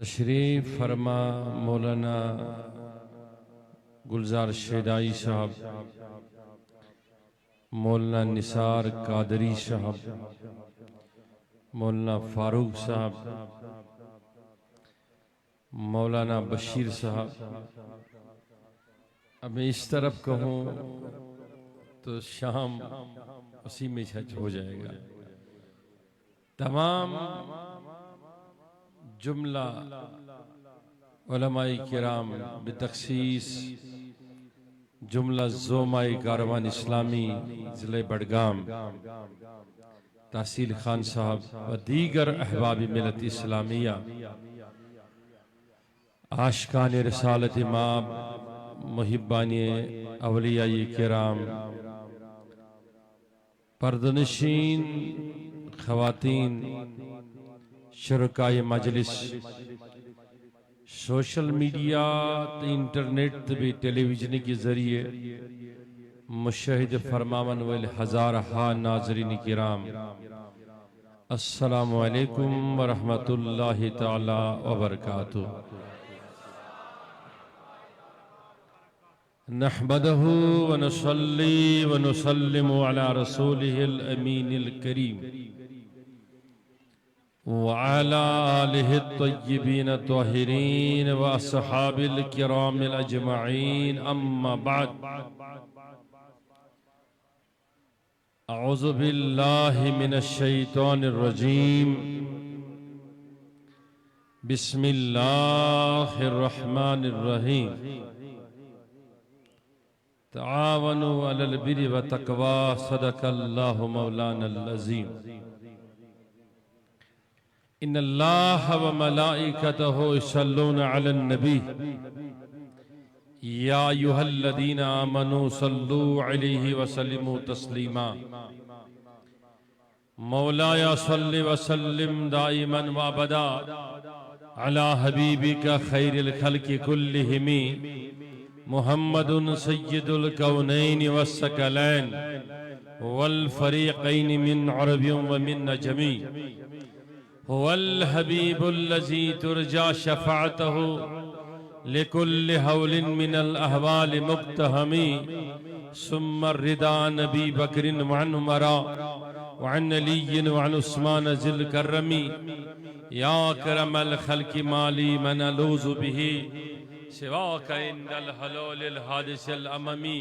تشریف فرما مولانا گلزار شیدائی صاحب، مولانا نثار قادری صاحب، مولانا فاروق صاحب، مولانا بشیر صاحب. اب میں اس طرف کہوں تو شام اسی میں چھچ ہو جائے گا. تمام جملہ علماء کرام بتخصیص جملہ زومائے کاروان اسلامی ضلع بڑگام، تحصیل خان صاحب و دیگر احباب ملت اسلامیہ، عاشقان رسالت مآب، محبان اولیاء کرام، پردنشین خواتین، شرکائے مجلس، سوشل میڈیا انٹرنیٹ بھی ٹیلی ویژن کے ذریعے مشاہد فرماون والے ہزارہا ناظرین کرام، السلام علیکم ورحمۃ اللہ تعالی وبرکاتہ. نحمدہ ونصلی ونسلم علی رسولہ الامین الکریم وعلى آلہ الطیبین الطاہرین واصحاب الکرام الاجمعین. اما بعد، اعوذ باللہ من الشیطان الرجیم، بسم اللہ الرحمن الرحیم. تعاونوا علی البر والتقوی، صدق اللہ مولانا العظیم. ان اللہ وملائکتہ یصلون علی النبی یا ایھا الذین آمنوا صلوا علیہ وسلموا تسلیما. مولایا صل وسلم دائما وابدا علی حبیبک خیر الخلق کلہم محمد سید الکونین والثقلین والفریقین من عرب ومن نجمی، هو الحبیب الذی ترجى شفاعته لكل حول من الاحوال مقتحم. ثم الرضا نبی بکر وعن عمر وعن علی وعن عثمان ذی الکرم. یا کرم الخلق مالی من الوذ به سواک عند الحلول الحادث الاممی.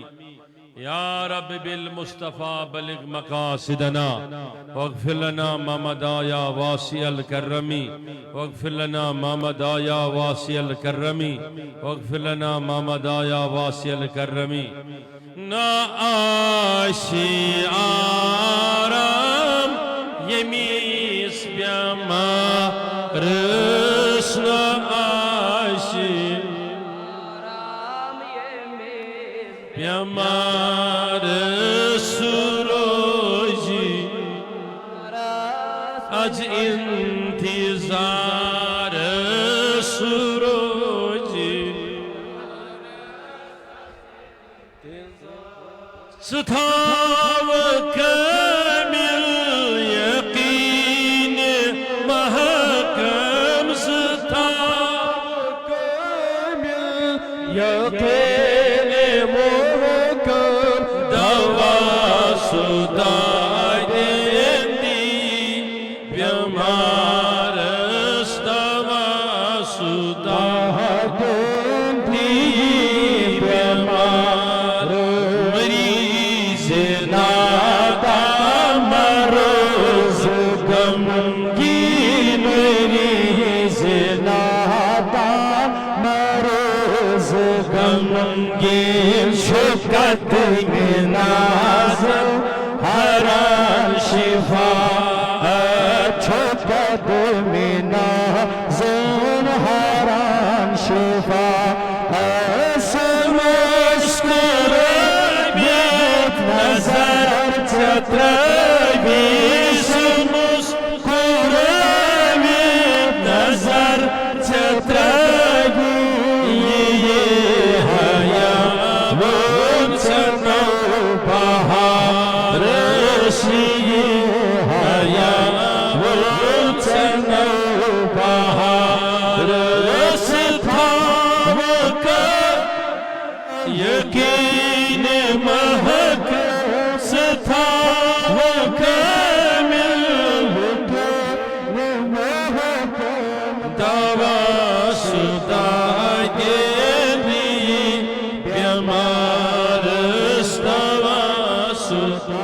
یا رب بالمصطفى بلغ مقاصدنا واغفر لنا ما مضى يا واسع الكرم، واغفر لنا ما مضى يا واسع الكرم، واغفر لنا ما مضى يا واسع الكرم. نعاشی آرام یمیس بیامارس، نعاشی بیامارس روزی اج انتظار سروجی ستاو کامل یقین محکم، ستاو کامل یقین محکم، دوا سدائی دیندی بیمارس، دوا سدائی دیندی بیمار، مریض نادا مروز غمگین، مریض نادا مروز غمگین، شکت میں نازل حرام شفا، شکت میں نازل حرام شفا. سمشکر بیت نظر چتربی، سمشکر بیت نظر چتربی، یہ حیا وچنو بہار سی، حیا وچنو بہار دواستا گیری بیمارس دواستا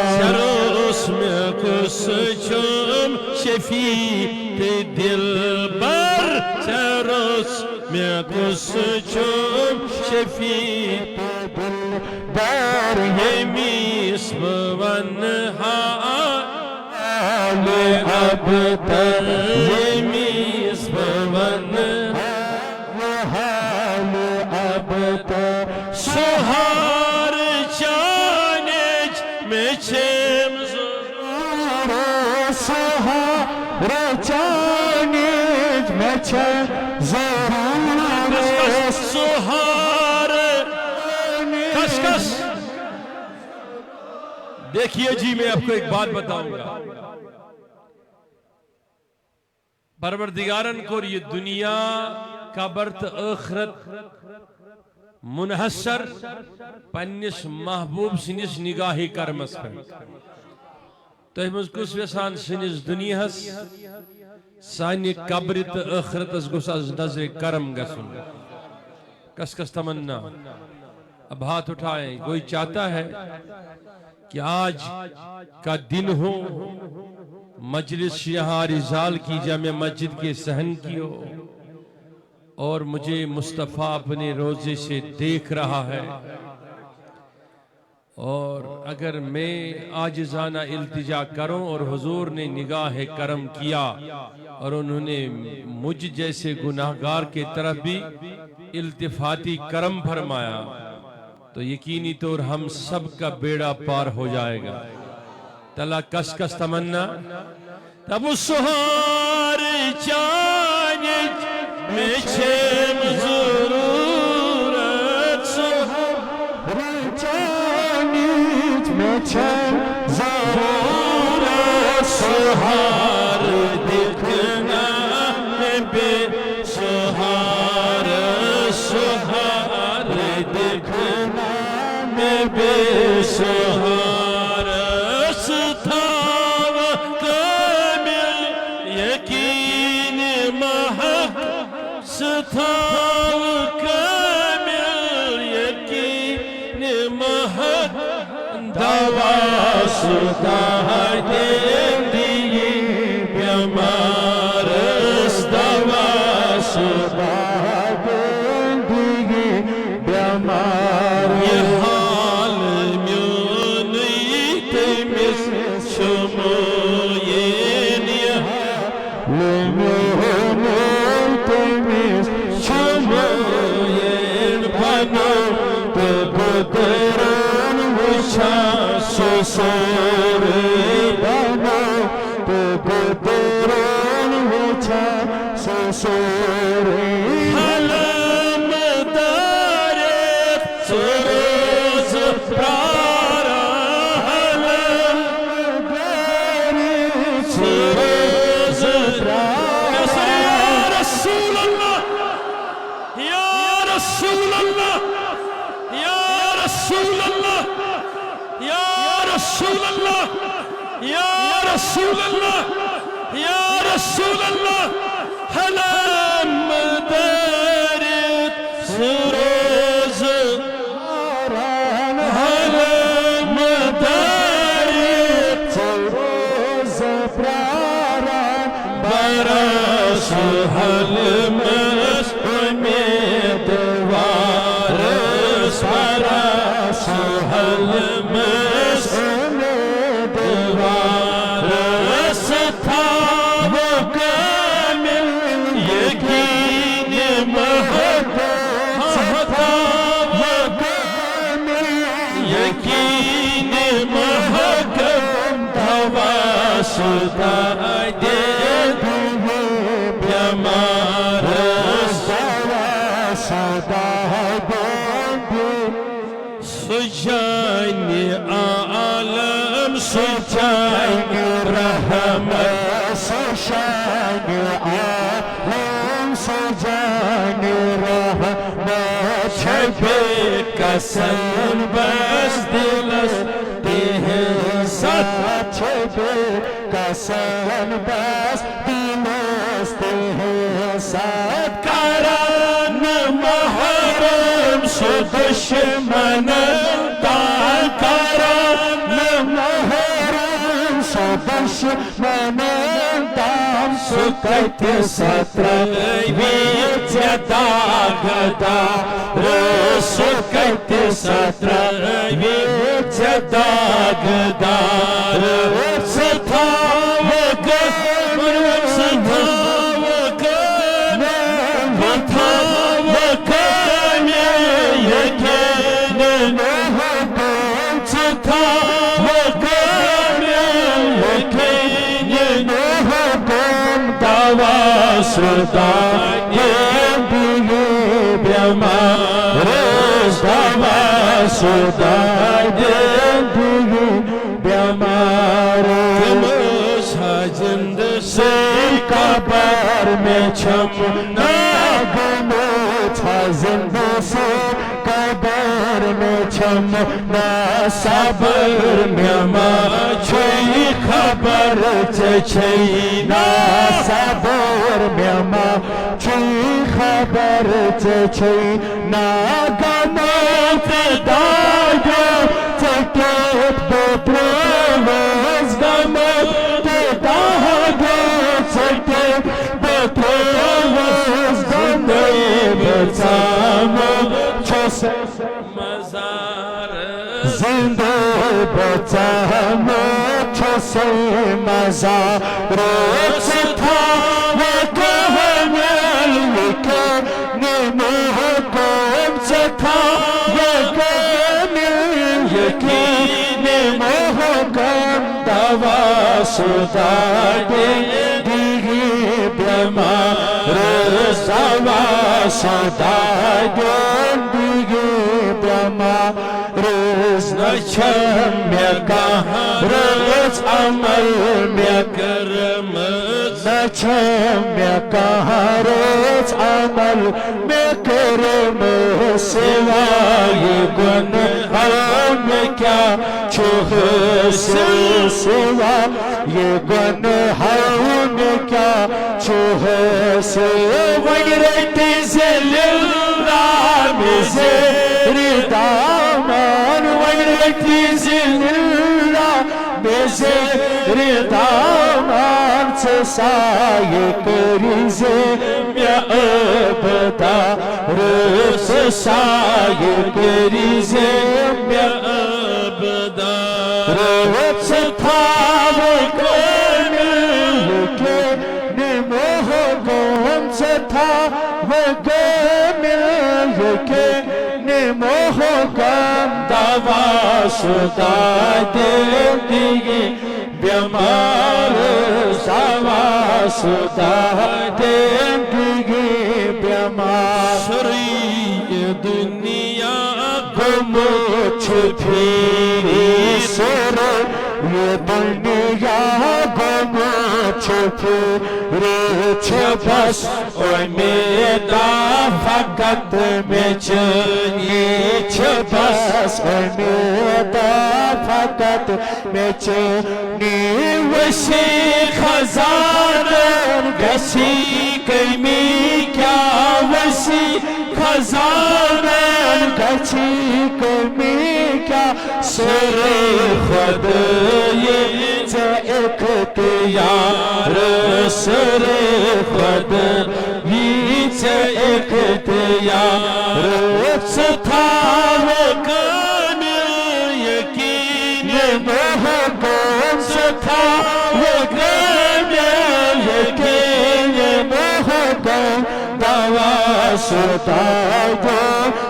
سروس میں کس چم شفیع دل بر سروس میں کس چم شفیع دل بر یمیس بونہا اب تر یمیس بونہا اب تر سہار چانج میں چھم زور سہار چانج میں چھم زور سہار کس کس دیکھئے جی میں آپ کو ایک بات بتاؤں گا پروردگارن کو یہ دنیا کا برت آخرت منحصر پنیس محبوب سنیس نگاہی کرمس کر تو ہمیں کس ویسان سنیس دنیا سانی قبرت آخرت اس گس از نظر کرم گسن کس کس تمنا اب ہاتھ اٹھائیں کوئی چاہتا ہے کہ آج کا دن ہو مجلس یہاں رزال کی جامع مسجد کے صحن کی ہو اور مجھے مصطفیٰ اپنے روزے سے دیکھ رہا ہے اور اگر میں عاجزانہ التجا کروں اور حضور نے نگاہ کرم کیا اور انہوں نے مجھ جیسے گناہگار کے طرف بھی التفاتی کرم فرمایا تو یقینی طور ہم سب کا بیڑا پار ہو جائے گا تلا کس کس تمنا تب سہار چانج میں چھم ضرورت سہار چانج میں چھم ضرورت سہار دکھنا میں بے سہار سہار دکھنا میں بے سہار ستھاو کامل یقین محق ستھاو کامل یقین محق دواستا گیری بیمارس دواستا گیری بیمار یہ حال میونی تیمس شموین یہ حال میونی تیمس شموین بنا تبدران وشا سسوری بنا تبدران وشا سسوری حلم دارت سروز پرارا حلم دارت سروز پرارا یا رسول اللہ یا رسول اللہ یا رسول اللہ یا رسول اللہ یا رسول اللہ یا رسول اللہ حلم دارت سروز حلم دارت سروز پرارا برس حلم امیدوارس برس حلم امیدوارس تھاو کامل یقین محق تھاو کامل یقین محق دواستا گیری بیمارس دواستا گیری سجان عالم سجان رحمت سجان عالم سجان رحمت چھپے قسم بس دلس تیہ چھبے کسن بس دینستے ہیں ساتھ کاران محرم شو دشمن دان کاران محرم شو دشمن دان سکت ستر ویچ داغدا سکت ستر ویچ داغدار ستھاوک ستھاوک ستھاوک یکین محبوب ستھاوک یکین محبوب دعوی شدہ یہ بھی بیمار دعوی شدہ یہ بھی بیمار ساجند سے قبر میں چھمنا گمو تھا زندہ سے قبر میں چھمنا صبر میں ما چھئی خبر چھئینا صبر میں ما چھئی خبر چھئینا گمو تدائیو تکیت بپروز گمو تدائیو تکیت بپروز گمو بچامو چھوس مزار زندہ بچامو چھوس مزار روچ تھا وکہنیل وکہنی محکم چھتا وکہنیل یکینی محکم دعوی شدہ دیگی بیمار دعوی شدہ دیگی بیمار نچھم میں کہاں روز عمل میں کرمز نچھم میں کہاں روز عمل میں کرمز سوائے گناہوں میں کیا چھوہ سوائے گناہوں میں کیا چھوہ وَنِرَتِ زِلِّلَّهِ بِزِرِ دامان وَنِرَتِ زِلِّلَّهِ بِزِرِ دامان سسائے کریزے میں ابدا روز سائے کریزے میں ابدا روز تھاوک محکم دعوی شدہ دیگی بیمار دعوی شدہ دیگی بیمار سری دنیا گم چھپی سر یہ دنیا گم چھپی بس امیدہ فقط میں چنی بس امیدہ فقط میں چنی وسی خزانن گسی کمی کیا وسی خزانن گسی کمی کیا سر خود یہ اختیار سر خود بیچ اختیار ستھاوک یقین محکم ستھاوک یقین محکم دعوی شدہ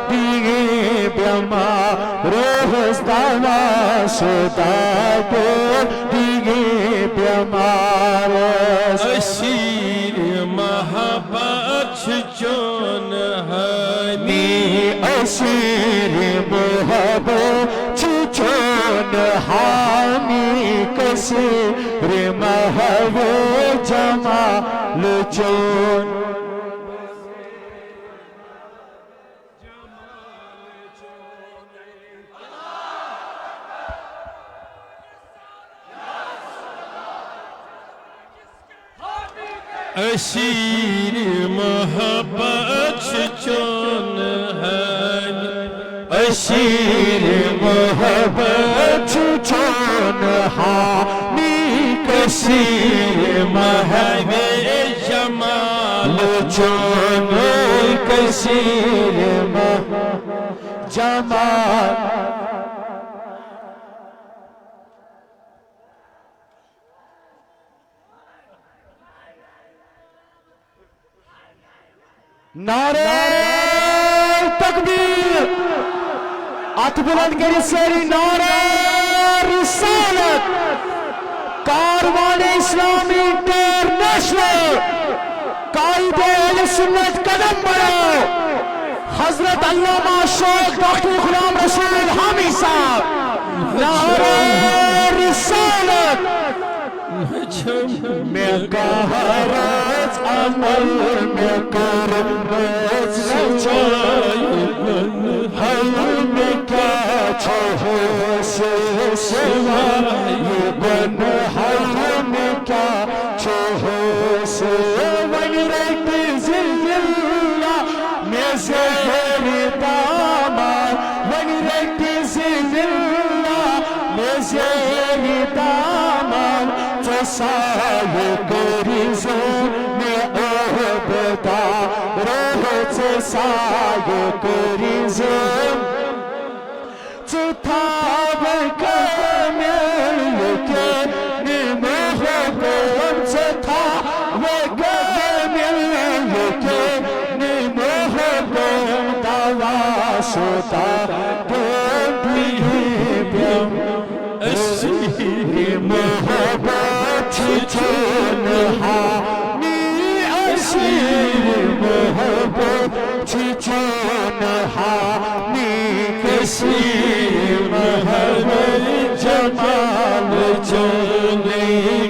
دیگی بیمار روز دعوی شدہ دیگی بیمار اسیر محبت چون ہمی اسیر محبت چون ہمی کسیر محبت جمال چون اسیر محبت چون ہمی اسیر محبت چون ہمی کثیر محبت جمال چون کثیر جمال نعرہ تکبیر ہاتھ بلند کری ساری نعرہ رسالت کاروان اسلامی انٹرنیشنل قائد اہل سنت قدم بڑھاؤ حضرت علامہ شیخ ڈاکٹر غلام رسول حامی صاحب نعرہ رسالت میں کہرات عمل میں کرمت سچائی حل میں کیا چھو سے سوائی بن حل میں کیا چھو سے ونرد زللہ میں زہر دامان ونرد زللہ میں زہر دامان سایہ کریزم میں عہدہ رہت سایہ کریزم چتاب کامل کے نمحبم چتاب کامل کے نمحبم دواشتا دنبیم اسیر محبت چون ہمی اسیر محبت چون ہمی کثیر محبت جمال چون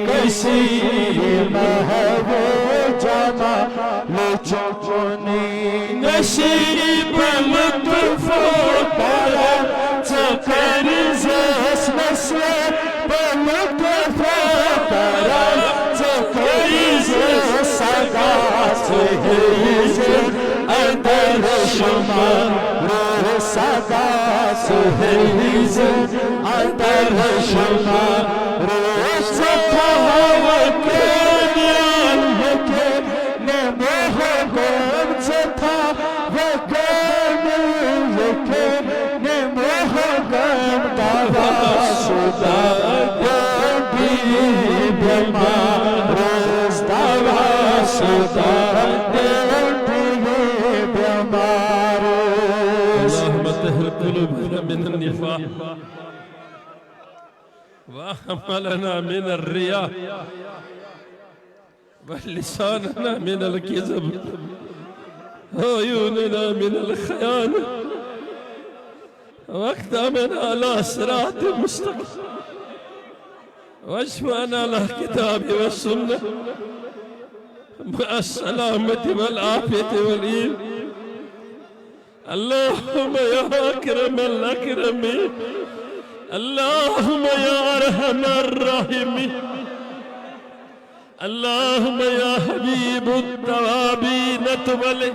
کثیر محبت جمال چون نصیب لطف پرا چکر زیس نصیب لطف پرا چکر زیس صدا سہیز اندر شما رو صدا سہیز اندر شما رو صدا وکنیان لکن نمحبم چتا وکنیان لکن نمحبم دوا شدا گردی بیمارز دوا شدا گردی بیمارز اللهم طهر قلوبنا من النفاق وعملنا من الرياء ولساننا من الكذب وعيوننا من الخيانة واقدامنا على صراط مستقيم واجمعنا على الكتاب والسنة مع السلامة والعافية والإيمان اللهم يا أكرم الأكرمين اللهم يا أرحم الراحمين اللهم يا حبيب التوابين تبلي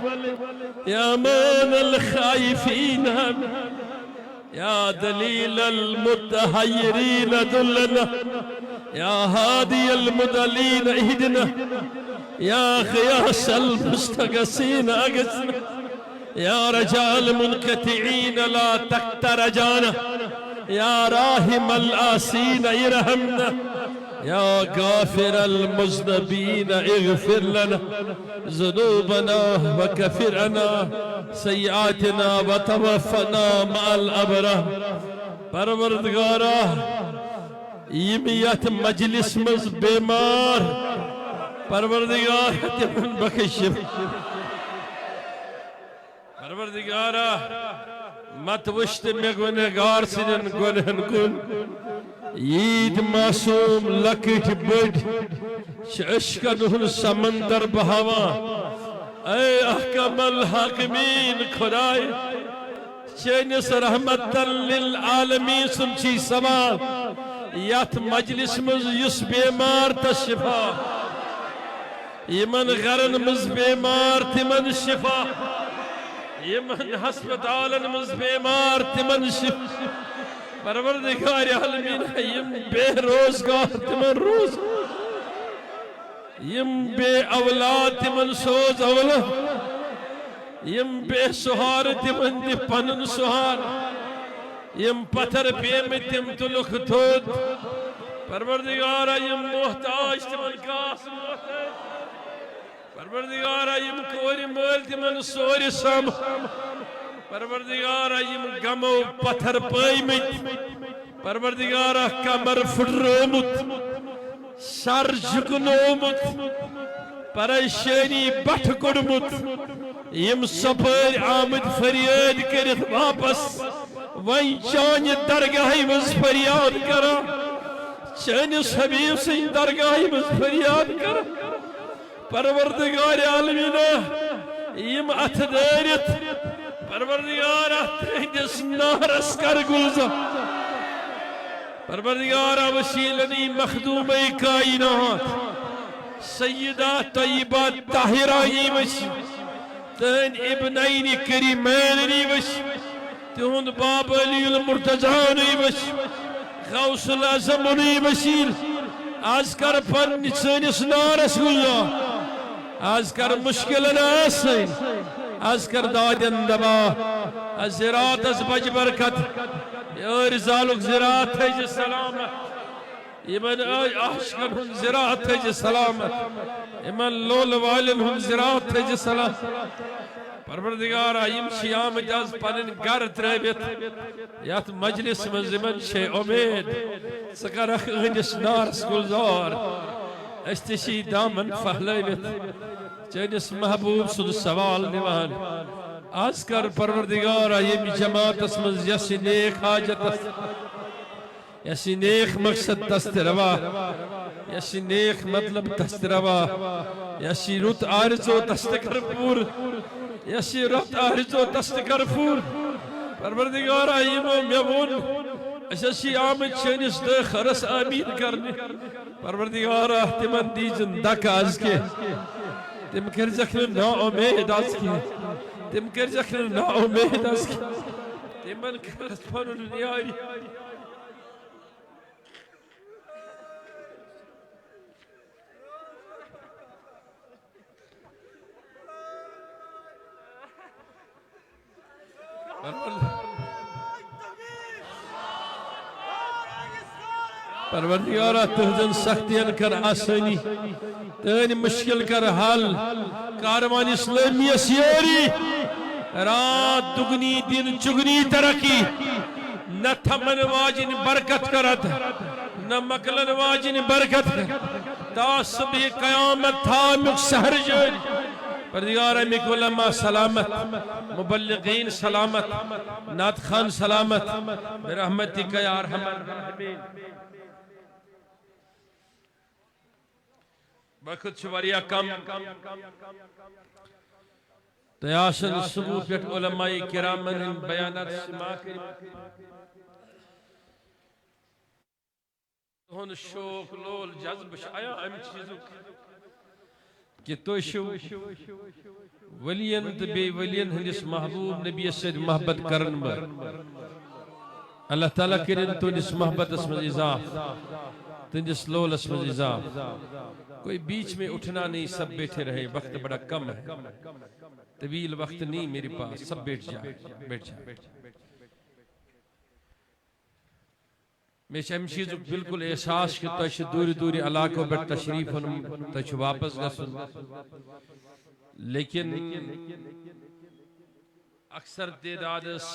يا مان الخائفين يا دليل المتحيرين دلنا يا هادي المضلين اهدنا يا غياث المستغيثين اغثنا يا رجاء المنقطعين لا تقطع رجانا يا راحم الآسين ارحمنا يا غافر المذنبين اغفر لنا ذنوبنا وكفر عنا سيئاتنا وتوفنا مع الأبرار پروردگارا یمیت مجلس مز بیمار پروردگار تمن بخش پروردگارا مت وشت میں گنہگار سنن گنہن کن عید معصوم لکٹ بڑ عشقن ہن سمندر بہاوا اے احکم الحاکمین خدای چینس رحمت للعالمین سنچی سما یت مجلس مز یس بیمار تا شفا یمن غرن مز بیمار تمن شفا یمن ہسپتالن مز بیمار تمن شفا پروردگار عالمین یم بے روزگار تمن روز یم بے اولاد تمن سوز اولاد یم بے سہار تمن دی پنن سہار یم پتھر پیم تم تلک تھود پروردگارا یم محتاج تمن کاس محتاج پروردگارا یم کوری مول تمن سوری سام پروردگارا یم گمو پتھر پائمت پروردگارا کمر پھٹرومت سر جھکنومت پریشانی بٹھ کڑمت یم سپر آمد فریاد کرت واپس وین چان درگاہی مز فریاد کرا چانس حبیب سن درگاہی مز فریاد کرا پروردگار عالمینہ یم اتھ دارت پروردگارہ تہندس نارس کر گلزا پروردگارہ وسیلنی مخدومی کائنات سیدہ طیبہ طاہرہ وش تہن ابنین کریمین وش تہند باب علی المرتضان وش غوث العظم وسیل آز کر پن سنس نارس گلزا آز کر مشکل ناسین آز کر دادن دبا از زراعت از بج برکت رزالک زراعت ہے جی سلامت ایمن عاشقن ہن زراعت ہے جی سلامت ایمن لول والن ہن زراعت ہے جی سلامت پروردگارہ یم شیام جاز پنن گر تربیت یات مجلس منزمن شے امید سکرخ غنس نارس گلزار استشی دامن فہلیت چینس محبوب سد سوال نیوان آز کر پروردگارہ یم جماعت اسمز یسی نیک حاجت یسی نیک مقصد دست روا یسی نیک مطلب دست روا یسی رت آرزو دست کر پور یسی رت آرزو دست کر پور پروردگارہ یمو میون اسی آمد چینس دے خرس آمین کرنے پروردگارہ تمن دیجن دک آز کے تم کر زخن نا امید آز کی تم کر زخن نا امید آز کی تمن کرت پنن نیاری پروردگارہ تہذن سختین کر آسانی تہن مشکل کر حل کاروان اسلامی سیاری رات دگنی دن چگنی ترقی نہ تھمن واجن برکت کرت نہ مکلن واجن برکت کرت تا صبح قیامت تھا مک سہر جن پروردگارہ مک علماء سلامت مبلغین سلامت نات خان سلامت برحمتک یا ارحم الراحمین وقت شواریا کم تیاشن صبح پیٹ علماء کرامن بیانات سما کری ہون شوق لول جذب آیا ام چیزوں کہ تو شو ولین بے ولین ہندس محبوب نبی سید محبت کرن بر اللہ تعالیٰ کرن تو نس محبت اسم اضاف تندس لول اسم اضاف کوئی بیچ میں اٹھنا نہیں سب بیٹھے رہے وقت بڑا کم ہے طویل وقت نہیں میرے پاس سب بیٹھ جائے میں چاہم چیز بالکل احساس کہ تش دوری دوری علاقوں پر تشریف ہنم تش واپس گسن لیکن اکثر تعدادس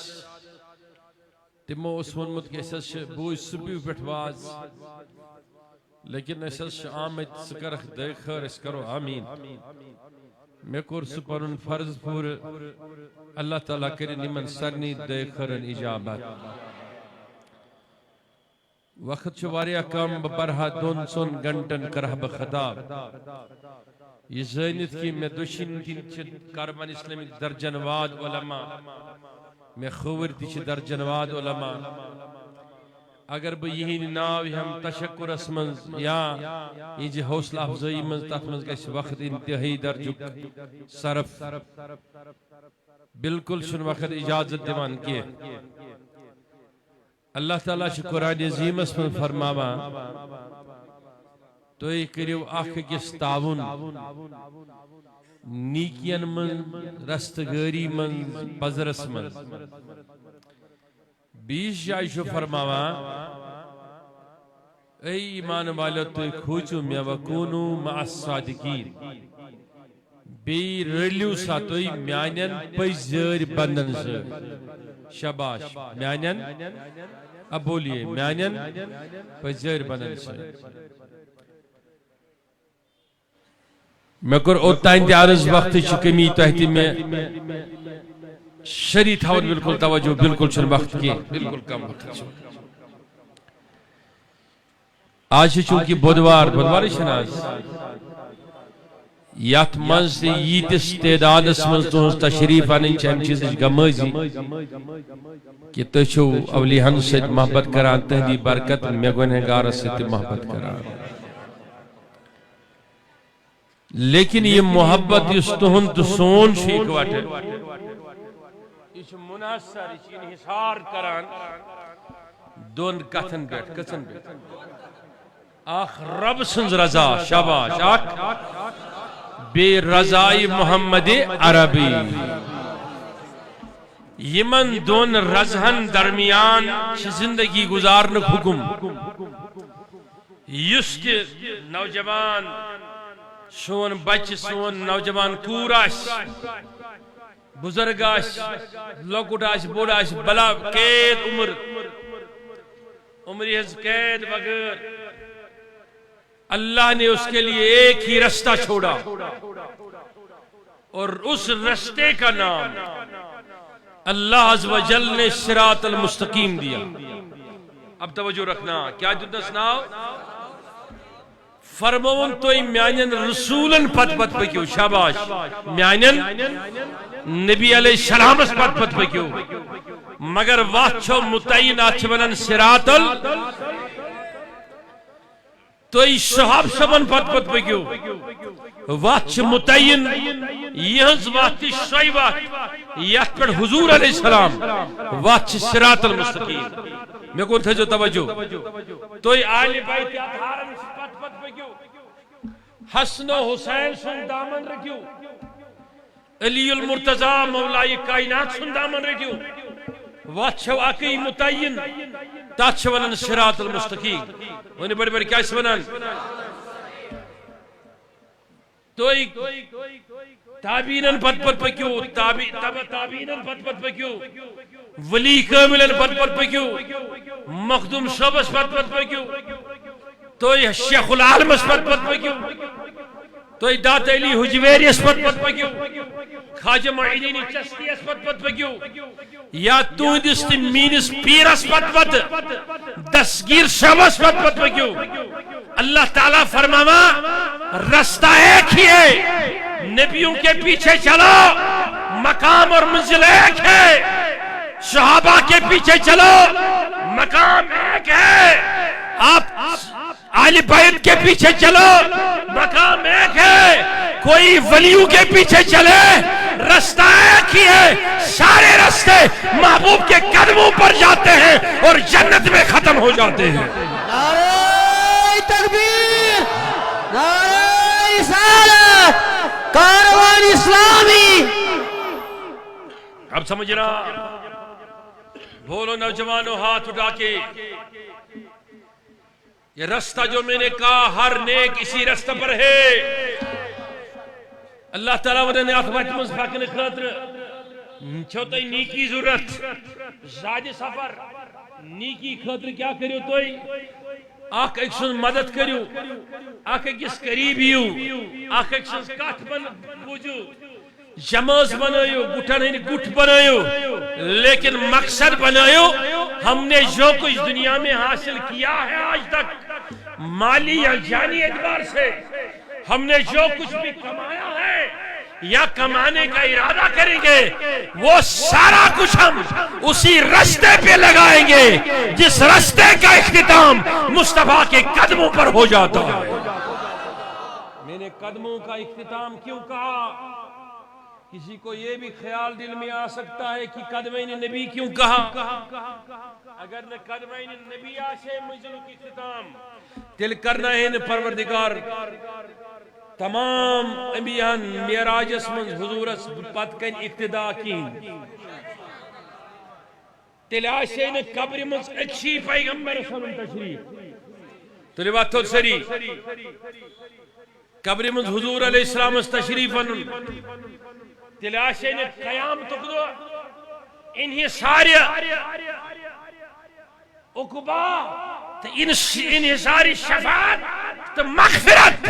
تمو اس ونمت کہ اسس بوج سبیو پٹھ واز لیکن اسس آمد سکرخ دیکھر اس کرو آمین میں کور سپرن فرض پور اللہ تعالیٰ کرے نمن سرنی دیکھرن اجابت وقت شواریا کم برہا دون سون گھنٹن کرہ بخطاب یہ زینت کی میں دوشین تین چھ کاربان اسلامی درجنواد علماء میں خور تیچ درجنواد علماء اگر بہ یہ ناو ہم تشکر اسمن یا یہ حوصلہ افزائی من تات من گژھِ وقت انتہائی درجک صرف بالکل چھن وقت اجازت دیوان کی اللہ تعالیٰ چھ قرآن عظیم اس من فرماوا تو یہ کریو اخ کس تعاون نیکین من رستگاری من پزرس من 20 جائے شو فرماوا اے ایمان والو تو کھوچو میا وکونو مع الصادقین بی رلیو ساتوئی میانین پزر بندن سے شباش میانین اب بولیے میانین پزر بندن سے میں کر اوتا انتعارض وقت چکمی تحتی میں شری تھاون بالکل توجہ بالکل چھن وقت کی بالکل کم وقت چھن آج چونکہ بدوار شناز یات منز سے ییتس تعداد اسمنز تہنز تشریف آنی چاہم چیز گمازی کہ تچو اولیہن سے محبت کران تہدی برکت میں گنہگار سے محبت کران لیکن یہ محبت اس تہن تو سون شیک واٹے اس مناثر اس انحصار کران دون کتن بیٹ کتن بیٹ آخ رب سنز رضا شاباش آخ بے رضائی محمد عربی یمن دون رضہن درمیان زندگی گزارنے حکم یس کے نوجوان سون بچ سون نوجوان کور آس بزرگ آس لوکٹ آس بوڑ آس بلا قید عمری ہز قید بغیر اللہ نے اس کے لیے ایک ہی رستہ چھوڑا اور اس رستے کا نام اللہ عز و جل نے صراط المستقیم دیا. اب توجہ رکھنا کیا جدس ناو فرمون تو میانن رسولن پت پت پکیو شاباش میانن نبی علیہ السلام اس پت پت پکیو مگر واچھو متعین آچھونن صراط تو صحاب سبن پت پت پکیو واچھ متعین یہنز واچھ شوئی واچھ یاد پر حضور علیہ السلام واچھ صراط المستقیم میں کون تھا جو توجہ تو آل بیت اطہارن پت پت پکیو حسن و حسین سن دامن رکھیو علی المرتضی مولائی کائنات سن دامن رکھیو واچھو آقی متعین تاچھونن صراط المستقیم انہیں بڑی بڑی کیا اس ونن تو تابینن پت پت پکیو تابینن پت پت پکیو ولی کاملن پت پت پکیو مخدوم شبس پت پت پکیو تو شیخ العالم اس پت پت پکیو تو دات علی حجویری اس پت پت پکیو خواجہ معینین چستی اس پت پت پکیو یا تو دست مینس پیر اس پت پت دستگیر شب اس پت پت پکیو اللہ تعالیٰ فرماوا رستہ ایک ہی ہے نبیوں کے پیچھے چلو مقام اور منزل ایک ہے صحابہ کے پیچھے چلو مقام ایک ہے آپ آل بیت کے پیچھے چلو مقام ایک ہے کوئی ولیوں کے پیچھے چلے رستہ ایک ہی ہے سارے رستے محبوب کے قدموں پر جاتے ہیں اور جنت میں ختم ہو جاتے ہیں. نعرہ تکبیر نعرہ رسالت کاروان اسلامی. اب سمجھنا بولو نوجوانوں ہاتھ اٹھا کے یہ رستہ جو میں نے کہا ہر نیک اسی رستہ پر ہے. اللہ تعالیٰ نے اتوات مصفاقن خاطر چھوٹی نیکی ضرورت زاد سفر نیکی خاطر کیا کریو توئی آکھ ایک سن مدد کریو آکھ ایک اس قریبیو آکھ ایک سن کٹ بوجو جماز بنائیو گٹھن ہی گٹھ بنائیو لیکن مقصد بنائیو ہم نے جو کچھ دنیا میں حاصل کیا ہے آج تک مالی یا جانی اعتبار سے ہم نے جو کچھ بھی کمایا ہے یا کمانے کا ارادہ کریں گے وہ سارا کچھ ہم اسی رستے پہ لگائیں گے جس رستے کا اختتام مصطفیٰ کے قدموں پر ہو جاتا ہے. میں نے قدموں کا اختتام کیوں کہا؟ کسی کو یہ بھی خیال دل میں آ سکتا ہے کہ قدمین نبی کیوں کہا؟ اگر نہ قدمین نبی آشے مجھلو کی اختتام تل کرنا ہے پروردگار تمام انبیان معراجس من حضورس پت کن ابتدا کین تل آشے نے قبر من اچھی پیغمبر سمن تشریف تلیوات تو سری قبر من حضور علیہ السلام اس تشریف تل آشے نے قیام تکدو انہی ساری عقبہ انہی ساری شفاعت تو مغفرت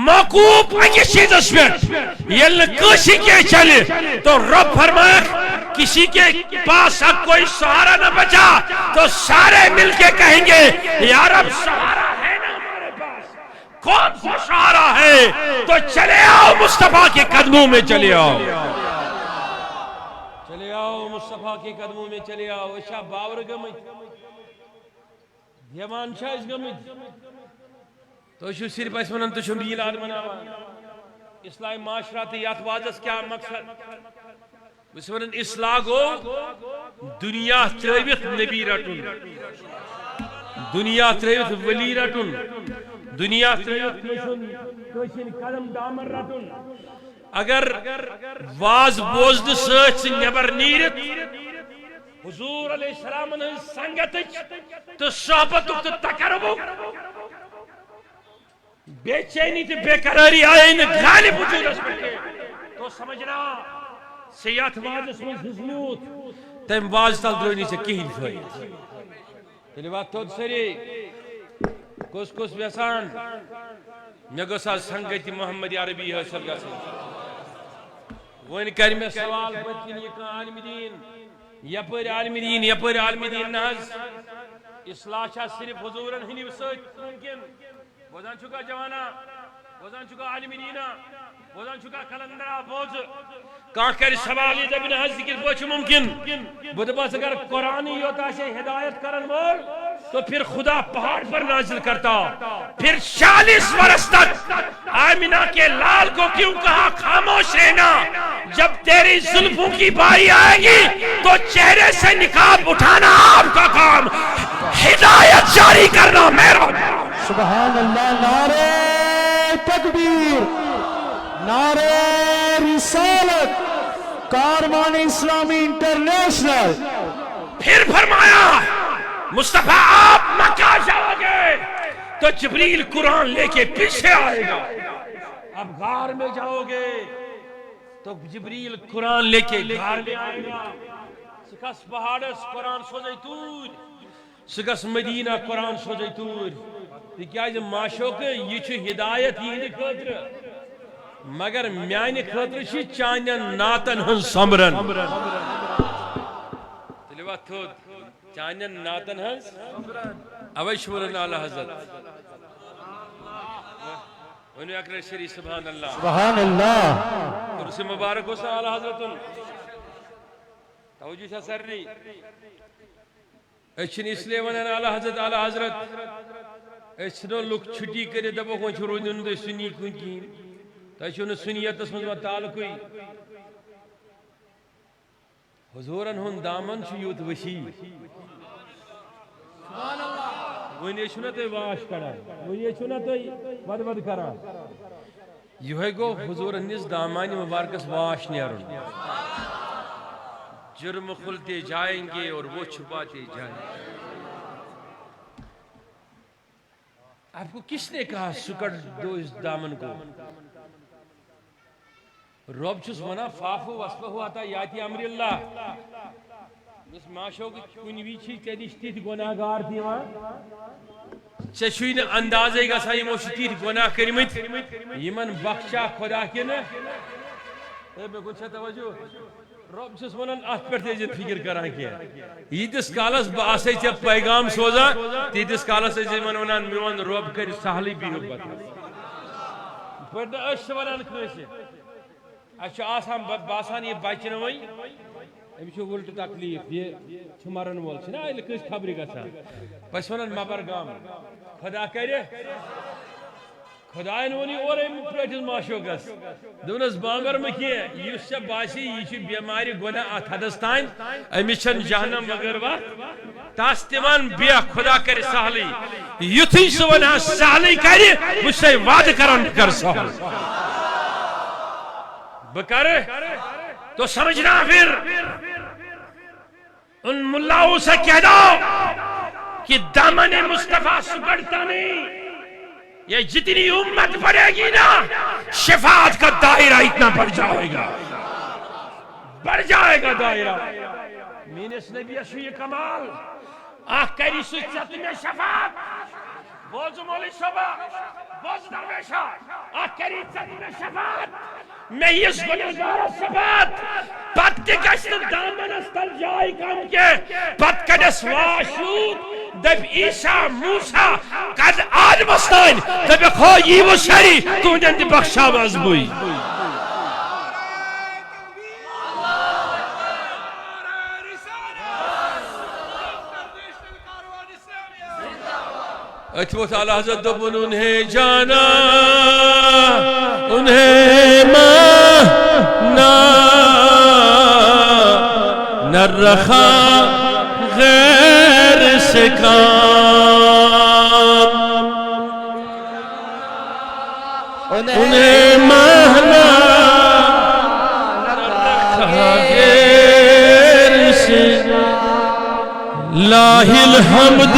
موقوف اکیس چیزس پر یل کسی کے چلے تو رب فرمائے کسی کے پاس اب کوئی سہارا نہ بچا تو سارے مل کے کہیں گے یا رب سہارا ہے نا ہمارے پاس، کون سا سہارا ہے؟ تو چلے آؤ مصطفیٰ کے قدموں میں چلے آؤ، چلے آؤ مصطفیٰ کے قدموں میں چلے آؤ. اشا باور گمت دیوان شاہ اس گمت تو شو صرف اس منن تو شو میلاد مناوان اصلاح معاشرات یات واجس کیا مقصد اس منن اصلاح گو دنیا ترویت نبی رٹن، دنیا ترویت ولی رٹن، دنیا ترویت کشن قدم دامر رٹن. اگر واز بوزد سچ نبر نیرت حضور علیہ السلام نے سنگت تو صحبت تو تقربو بے چینی تے بے قراری آئے ان غالب وجود اس پہ تو سمجھنا سیات واز اس میں حضلوت تیم واز تل درونی سے کہیں فائد تیلی بات تو سری کس کس بیسان نگوسا سنگتی محمد عربی حاصل گا سن وہ ان کریم سوال بچین یہ کہاں عالم دین یپر عالم دین یپر عالم دین ناز اصلاح شاہ صرف حضورن ہنی وسط ممکن بوزان چکا جوانا بوزان چکا عالم دینا بوزان چکا کلندرہ بوز کہاں کر سوالی دبن حضی کس بوچ ممکن بدھ بس اگر قرآنی ہوتا سے ہدایت کرن بول تو پھر خدا پہاڑ پر نازل کرتا، پھر 40 برس تک آمینہ کے لال کو کیوں کہا خاموش رہنا؟ جب تیری زلفوں کی باری آئے گی تو چہرے سے نقاب اٹھانا آپ کا کام، ہدایت جاری کرنا میرا. سبحان اللہ. نعرہ تکبیر، نعرہ رسالت، کاروان اسلامی انٹرنیشنل. پھر فرمایا مصطفیٰ آپ مکہ جاؤ گے تو جبریل قرآن لے کے پیچھے آئے گا، اب غار میں جاؤ گے تو جبریل قرآن لے کے غار میں آئے گا. سکس پہاڑس قرآن سوزے تور، سکس مدینہ قرآن سوزے تور. تکیاز معشوق یہ چھو ہدایت یہ خاطر مگر میانی خاطر چھ چانین ناتن ہن سمرن. تلیوات تھوت چانین ناتن ہن اوی شورن اعلی حضرت ونی اکرر شری سبحان اللہ سبحان اللہ. کرسی مبارک ہوسا اعلی حضرتن توجیہ شاہ سر نہیں اچھن اس لئے ونن اعلی حضرت ایسنو لوگ چھٹی کرے دبو کون چھو روی دن دے سنی کن کی تاچھو نے سنیت اس مزمت تعلقی حضورن ہن دامن چھو یوت وشی ونی چھونا تو واش کرا ونی چھونا تو بد بد کرا یہ ہے گو حضورن نس دامانی مبارکس واش نیارن جرم خلتے جائیں گے اور وہ چھپاتے جائیں گے. آپ کو کس نے کہا سکڑ دو اس دامن کو؟ رب چھس ونا فافو وصفہ ہوا تھا یاتی امر اللہ اس معاشو کی کنوی چھی تیدشتی تھی گناہ گار تھی وہاں چشوی نے اندازے گا سائی موشتی تھی گناہ کرمت یہ من بخشا خدا کے نا اے میں کچھ توجہ رب چھس ونن ات پر تیجت فکر کران کیا یتس کالس باسے چھ پیغام سوزا تیتس کالس من ونان میون رب کر سہلی بھی بتا پر اش ونان کھنسے اچھا آسان باسان یہ بچن وی امس الٹ تکلیف یہ مرن وول نا کس خبر گھان بس ونان مبر گام خدا کرے خدائن ونی اور پریٹس ماشو گس دونس بامر مکی اس سے باسی یہ بیماری گونا ات حدس تان امس جہنم مگر وقت تاس تمان بیا خدا کرے سہلی یتھی سہ ونہ سہلی کرے مجھ سے وعدہ کران کر سہل بکرے تو سمجھنا پھر ان ملاؤں سے کہہ دو کہ دامن مصطفیٰ سکڑتا نہیں یہ جتنی امت بڑھے گی نا شفاعت کا دائرہ اتنا بڑھ جائے گا دائرہ مینس نبی اسو یہ کمال آہ کری سچت میں شفاعت بوزو مولی صبح بوزو درویشہ آہ کری سچت میں شفاعت میں اس گناہگار شفاعت پت کے گشت دامن استل جائی کام کے پت کدس واشود دب عیسیٰ موسیٰ قد آدم استان دب خواہی و شری تو جن دی بخشا مزبوئی اچھوت تعالی حضرت دبن انہیں جانا انہیں مانا نر رخا غیر سے کام انہیں مانا نر رخا غیر سے لاہ الحمد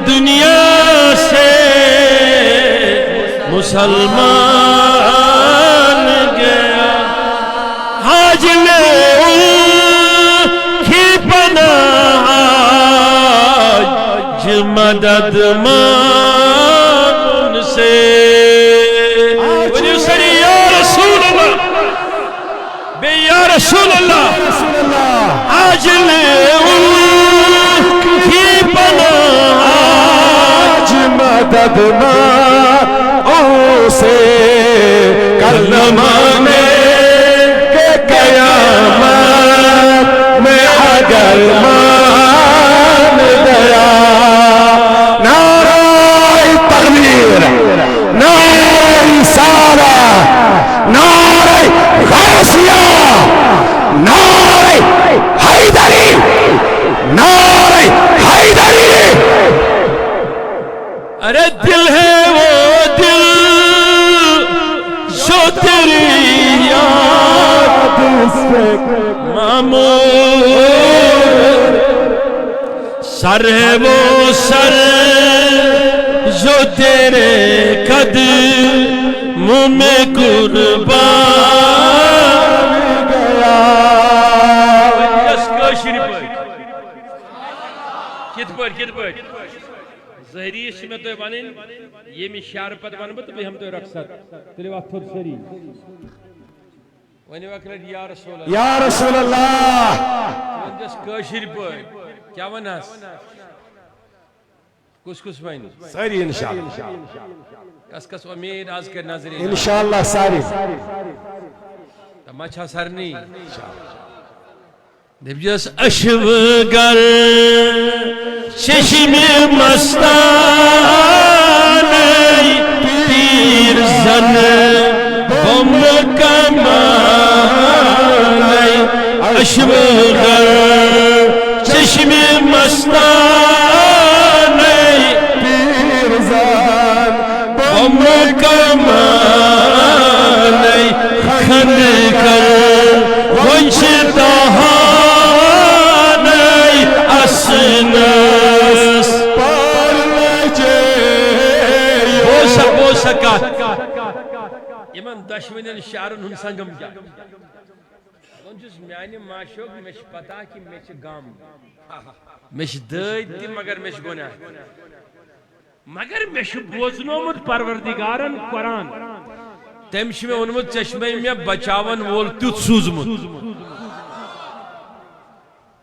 دنیا سے مسلمان گیا حاج میں کی پناہ آج مدد مان سے سری یا رسول اللہ بے یا رسول اللہ آج میں کی پناہ مدد ماں سے کل مانے کہ قیامت میں اگر مان گیا نعرہ تکبیر نعرہ رسالہ نعرہ غوثیہ نعرہ حیدری نعرہ حیدری ارے دل ہے وہ دل جو تیری یاد سے معمور سر ہے وہ سر جو تیرے قدم میں قربان گیا کت پہ ظہریش میں تو بنن یہ میں شارپت بنبت بھی ہم تو رقصت تلی وقت تھوڑ سری ونی وقت یا رسول اللہ یا رسول اللہ ونجس کشیر پر کیا وناس کس بین ساری انشاءاللہ کس امید آز کر نظرین انشاءاللہ ساری مچھا سرنی دبجس اشوگر چشم مستان پیر زن بم کمان اشوگر چشم مستان پیر زن بم کمان خند کر ونش دہان اسنس یمن دشوین شعرن ہن سنگم کیا ونجس میانی معشوق مش پتا کہ مش غم مش دید تہ مگر مش گناہ مگر مش بوزنومت پروردگارن قرآن تمش میں اونمت چشمے میں بچاون وول تیت سوزمت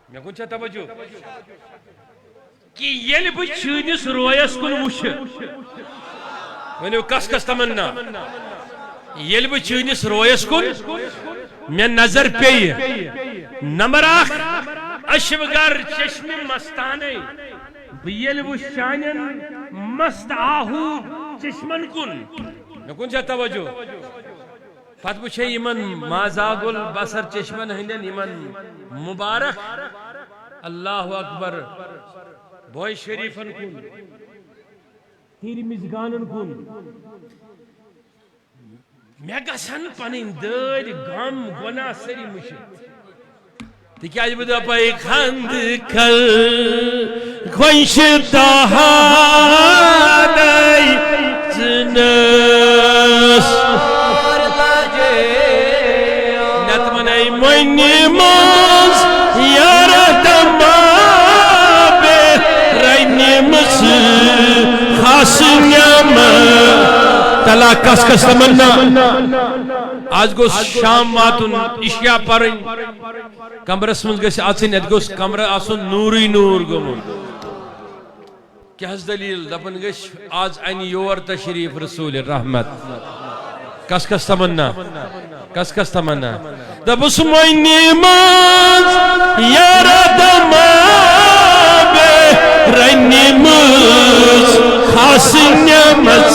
میں کچھ توجہ کہ یل بہ چینس رویس کن وچھ ونیو کس کس تمنا یل بہ چینس رویس کن میں نظر پی نمبر 1 اشوگر چشم مستانے بیل وہ شانن مست آہو چشمن کن میں کن جا توجہ پت بچے یمن مازاگ البصر چشمن ہندن یمن مبارک اللہ اکبر بوئی شریفن کن تیر مزگانن کن میں گسن پنن داد غم گناہ سری مشت تکیاز بدا پائی خند کل خوش دہانی جنس نتمنائی منی موز یارت مابے رینی مس خاص نعمت تلا کس کس تمنا آج گو شام واتن اشیاء پرن کمرس من گس آسن ات گوس کمر آسن نوری نور گمن کیا حس دلیل دپن گس آج این یور تشریف رسول رحمت کس کس تمنا کس کس تمنا دبس مینی ماز یار دمابے رینی مز خاص نعمت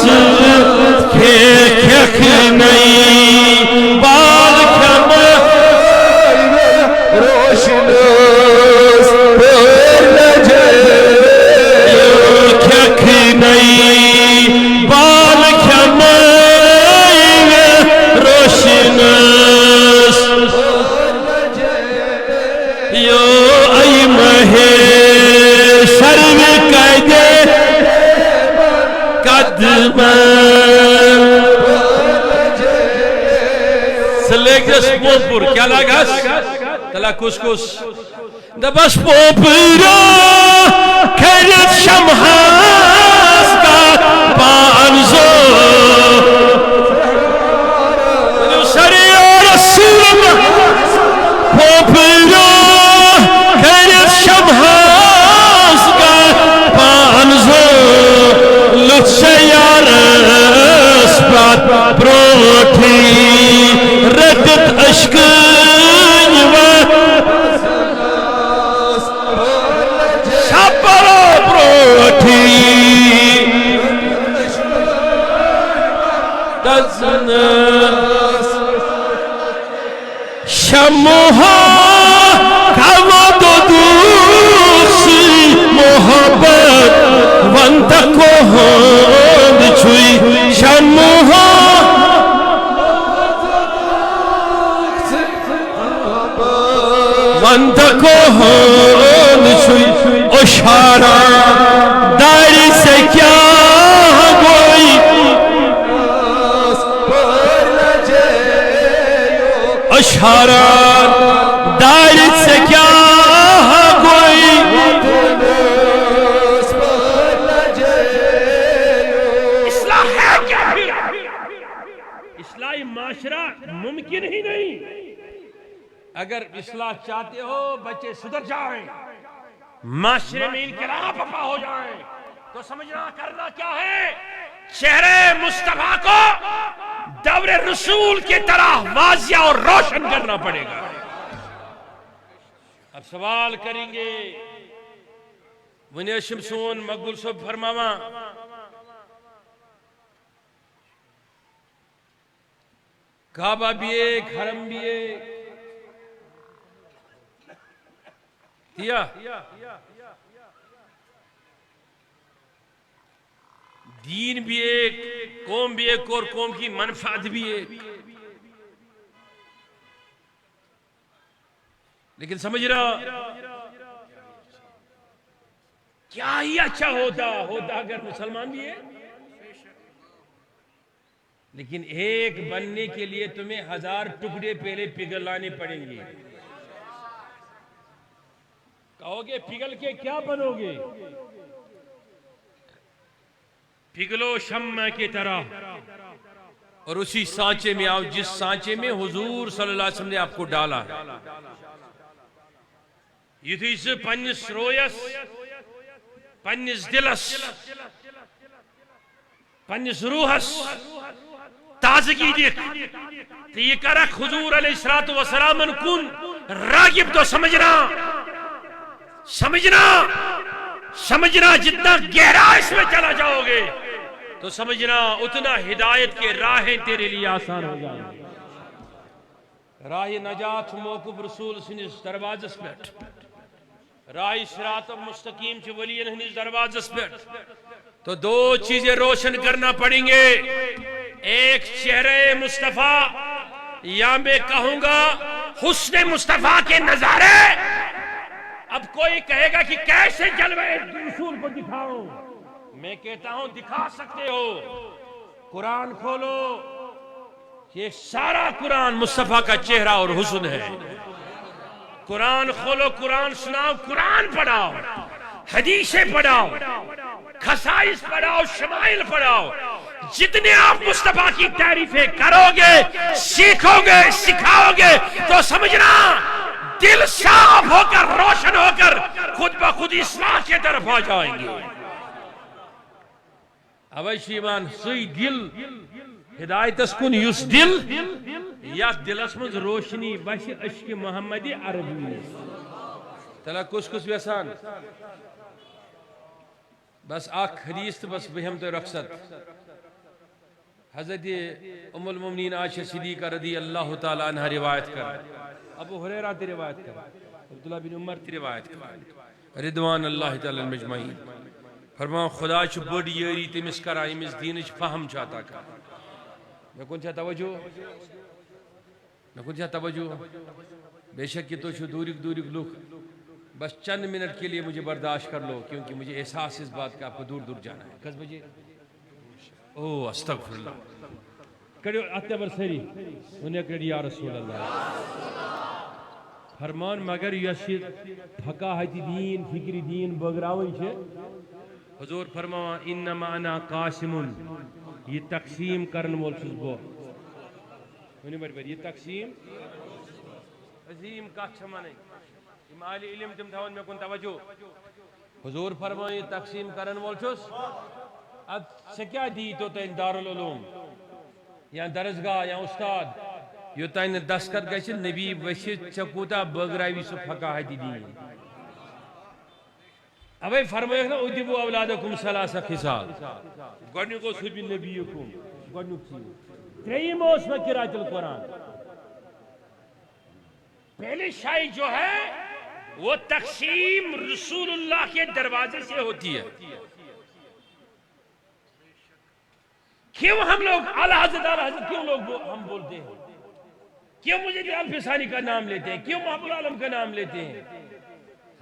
کھیک نہیں بال کھم روشنس پر لجے کھیک نہیں بال کھم روشنس یو ای مہے شرم قیدے سلیکس پوپر کیا لگاس تلا کس کس دبس پوپرا کھیلت شمحاس کا پانزو سری رسول پوپرا کھیلت شمحاس کا پانزو سیارس بات پروٹھی ردت اشکن و شپر پروٹھی تزن شموہا کھواد دوسی محبت وانت کو ہون چھوئی شموہا وانت کو ہون چھوئی اشارہ داری سے کیا گوئی اشارہ داری سے کیا ممکن ہی نہیں اگر اصلاح چاہتے ہو بچے سدھر جائیں معاشرے میں انقلاب برپا ہو جائیں تو سمجھنا کرنا کیا ہے چہرے مصطفیٰ کو دور رسول کی طرح واضح اور روشن کرنا پڑے گا اب سوال کریں گے ونیشم سون مقبول صاحب فرماما کعبہ بھی ایک حرم بھی ایک دیا دین بھی ایک قوم بھی ایک اور قوم کی منفعت بھی ایک لیکن سمجھ رہا کیا ہی اچھا ہوتا اگر مسلمان بھی ہے لیکن ایک بننے کے لیے تمہیں 1000 ٹکڑے پہلے پگھلانے پڑیں گے کہو گے پگھل کے کیا بنو گے پگھلو شمع کی طرح اور اسی سانچے میں آؤ جس سانچے میں حضور صلی اللہ علیہ وسلم نے آپ کو ڈالا یہ تھی سے پنس رویس پنس دلس پنس روحس تازگی دیکھ تو یہ کرک حضور علیہ الصلوۃ والسلام کن راغب تو سمجھنا جتنا گہرا اس میں چلا جاؤ گے تو سمجھنا اتنا ہدایت کے راہیں تیرے لیے آسان ہو جائیں گے. راہ نجات موقف رسول سنس دروازس پہ راہ صراط مستقیم چھ ولی ہندس دروازس پہ تو دو چیزیں روشن کرنا پڑیں گے. ایک چہرے مصطفیٰ یا میں کہوں گا حسن مصطفیٰ کے نظارے. اب کوئی کہے گا کہ کیسے جلوے رسول کو دکھاؤں, میں کہتا ہوں دکھا سکتے ہو. قرآن کھولو, یہ سارا قرآن مصطفیٰ کا چہرہ اور حسن ہے. قرآن کھولو, قرآن سناؤ, قرآن پڑھاؤ, حدیثیں پڑھاؤ, خصائص پڑھاؤ, شمائل پڑھاؤ. جتنے آپ مصطفیٰ کی تعریفیں کرو گے, سیکھو گے, سکھاؤ گے تو سمجھنا دل صاف ہو کر, روشن ہو کر خود بخود اصلاح کی طرف آ جائیں گے. اوشیمان سوئی دل ہدایت کن یس دل یا دلس من روشنی بس عشق محمد عربی تلا کس ویسان بس اخ حدیث تو بس بہم تو رخصت. حضرت ام المؤمنین عائشہ صدیقہ رضی اللہ تعالی عنہ روایت کر, ابو ہریرہ تی روایت کر, عبداللہ بن عمر تی روایت کر, رضوان اللہ تعالی مجمعین. فرماؤ خدا چھ بڑی یاری تمس کرا امس دین چھ فہم چاہتا کر. میں کون چاہ توجہ بے شک یہ تو چھ دورک لوگ, بس چند منٹ کے لیے مجھے برداشت کر لو کیونکہ مجھے احساس اس بات کا آپ کو دور جانا ہے. کس بجے؟ او استغفر اللہ. کڑیو اتبر سری انہیں کڑی یا رسول اللہ فرمان مگر یشید فقاہت دین فکر دین بگراون چھے. حضور فرما انما انا قاسمون, یہ تقسیم کرن وول چھس بو. یہ تقسیم عظیم کا چھمانے مال علم تم تھاون میں کن توجہ. حضور فرما یہ تقسیم کرن وول چھس, اب سے کیا دی تو تین دارالعلوم یا درسگاہ یا استاد یو تین دستخط گژھِ نبی وسیت چکوتا بگراوی سو فقاہت دین. اوے فرمائے نا ادبو اولادکم ثلاثہ خصال, گۄڈنیُک اوس حبی نبیکم, گۄڈنیُک چیز. ترٛیٚیِم اوس میں قرأت القرآن. پہلی شائی جو ہے وہ تقسیم رسول اللہ کے دروازے سے ہوتی ہے. کیوں ہم لوگ اعلیٰ حضرت کیوں لوگ ہم بولتے ہیں, کیوں مجھے الفسانی کا نام لیتے ہیں, کیوں محب العالم کا نام لیتے ہیں؟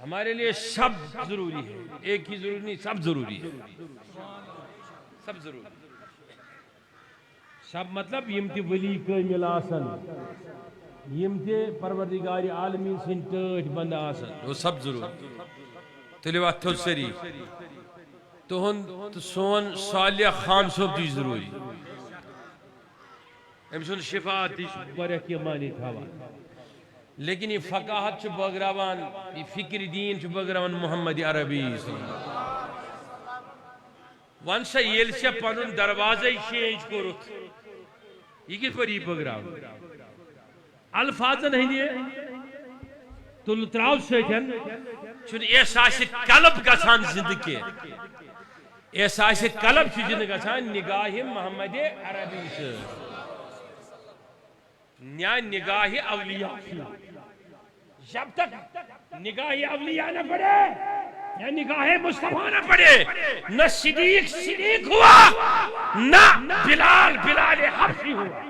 ہمارے لیے سب ضروری ہے, ایک ہی ضروری نہیں, سب ضروری ہے. سب ضروری, سب مطلب یم تی ولی کامل آسن, یم تی پروردگار عالمین سن ٹٲٹھۍ بند آسن, وہ سب ضروری. تیلو ات تھوٚد سری تہند سون صالح خان صٲب تہِ ضروری, أمۍ سُنٛد شفاعت تہِ چھُ واریاہ کینٛہہ معنی تھاوان. لیکن یہ فقاہت چھُ بٲگراوان, یہ فکر دین چھُ بٲگراوان محمد عربی صلی اللہ علیہ وسلم. ون سا ییٚلہِ ژےٚ پنُن دروازے چینج کوٚرُتھ یہ کِتھ پٲٹھۍ یی بٲگراونہٕ؟ الفاظن ہٕنٛدِ تُل تراو سۭتۍ چھُنہٕ احساسِ قلب گژھان زندٕ کینٛہہ. احساسِ قلب چھُ زندٕ گژھان نگاہ محمد عربی سۭتۍ, یا نگاہ اولیاء. جب تک نگاہ اولیاء نہ پڑے یا نگاہ مصطفیٰ نہ پڑے, نہ صدیق ہوا, نہ بلال حبشی ہوا.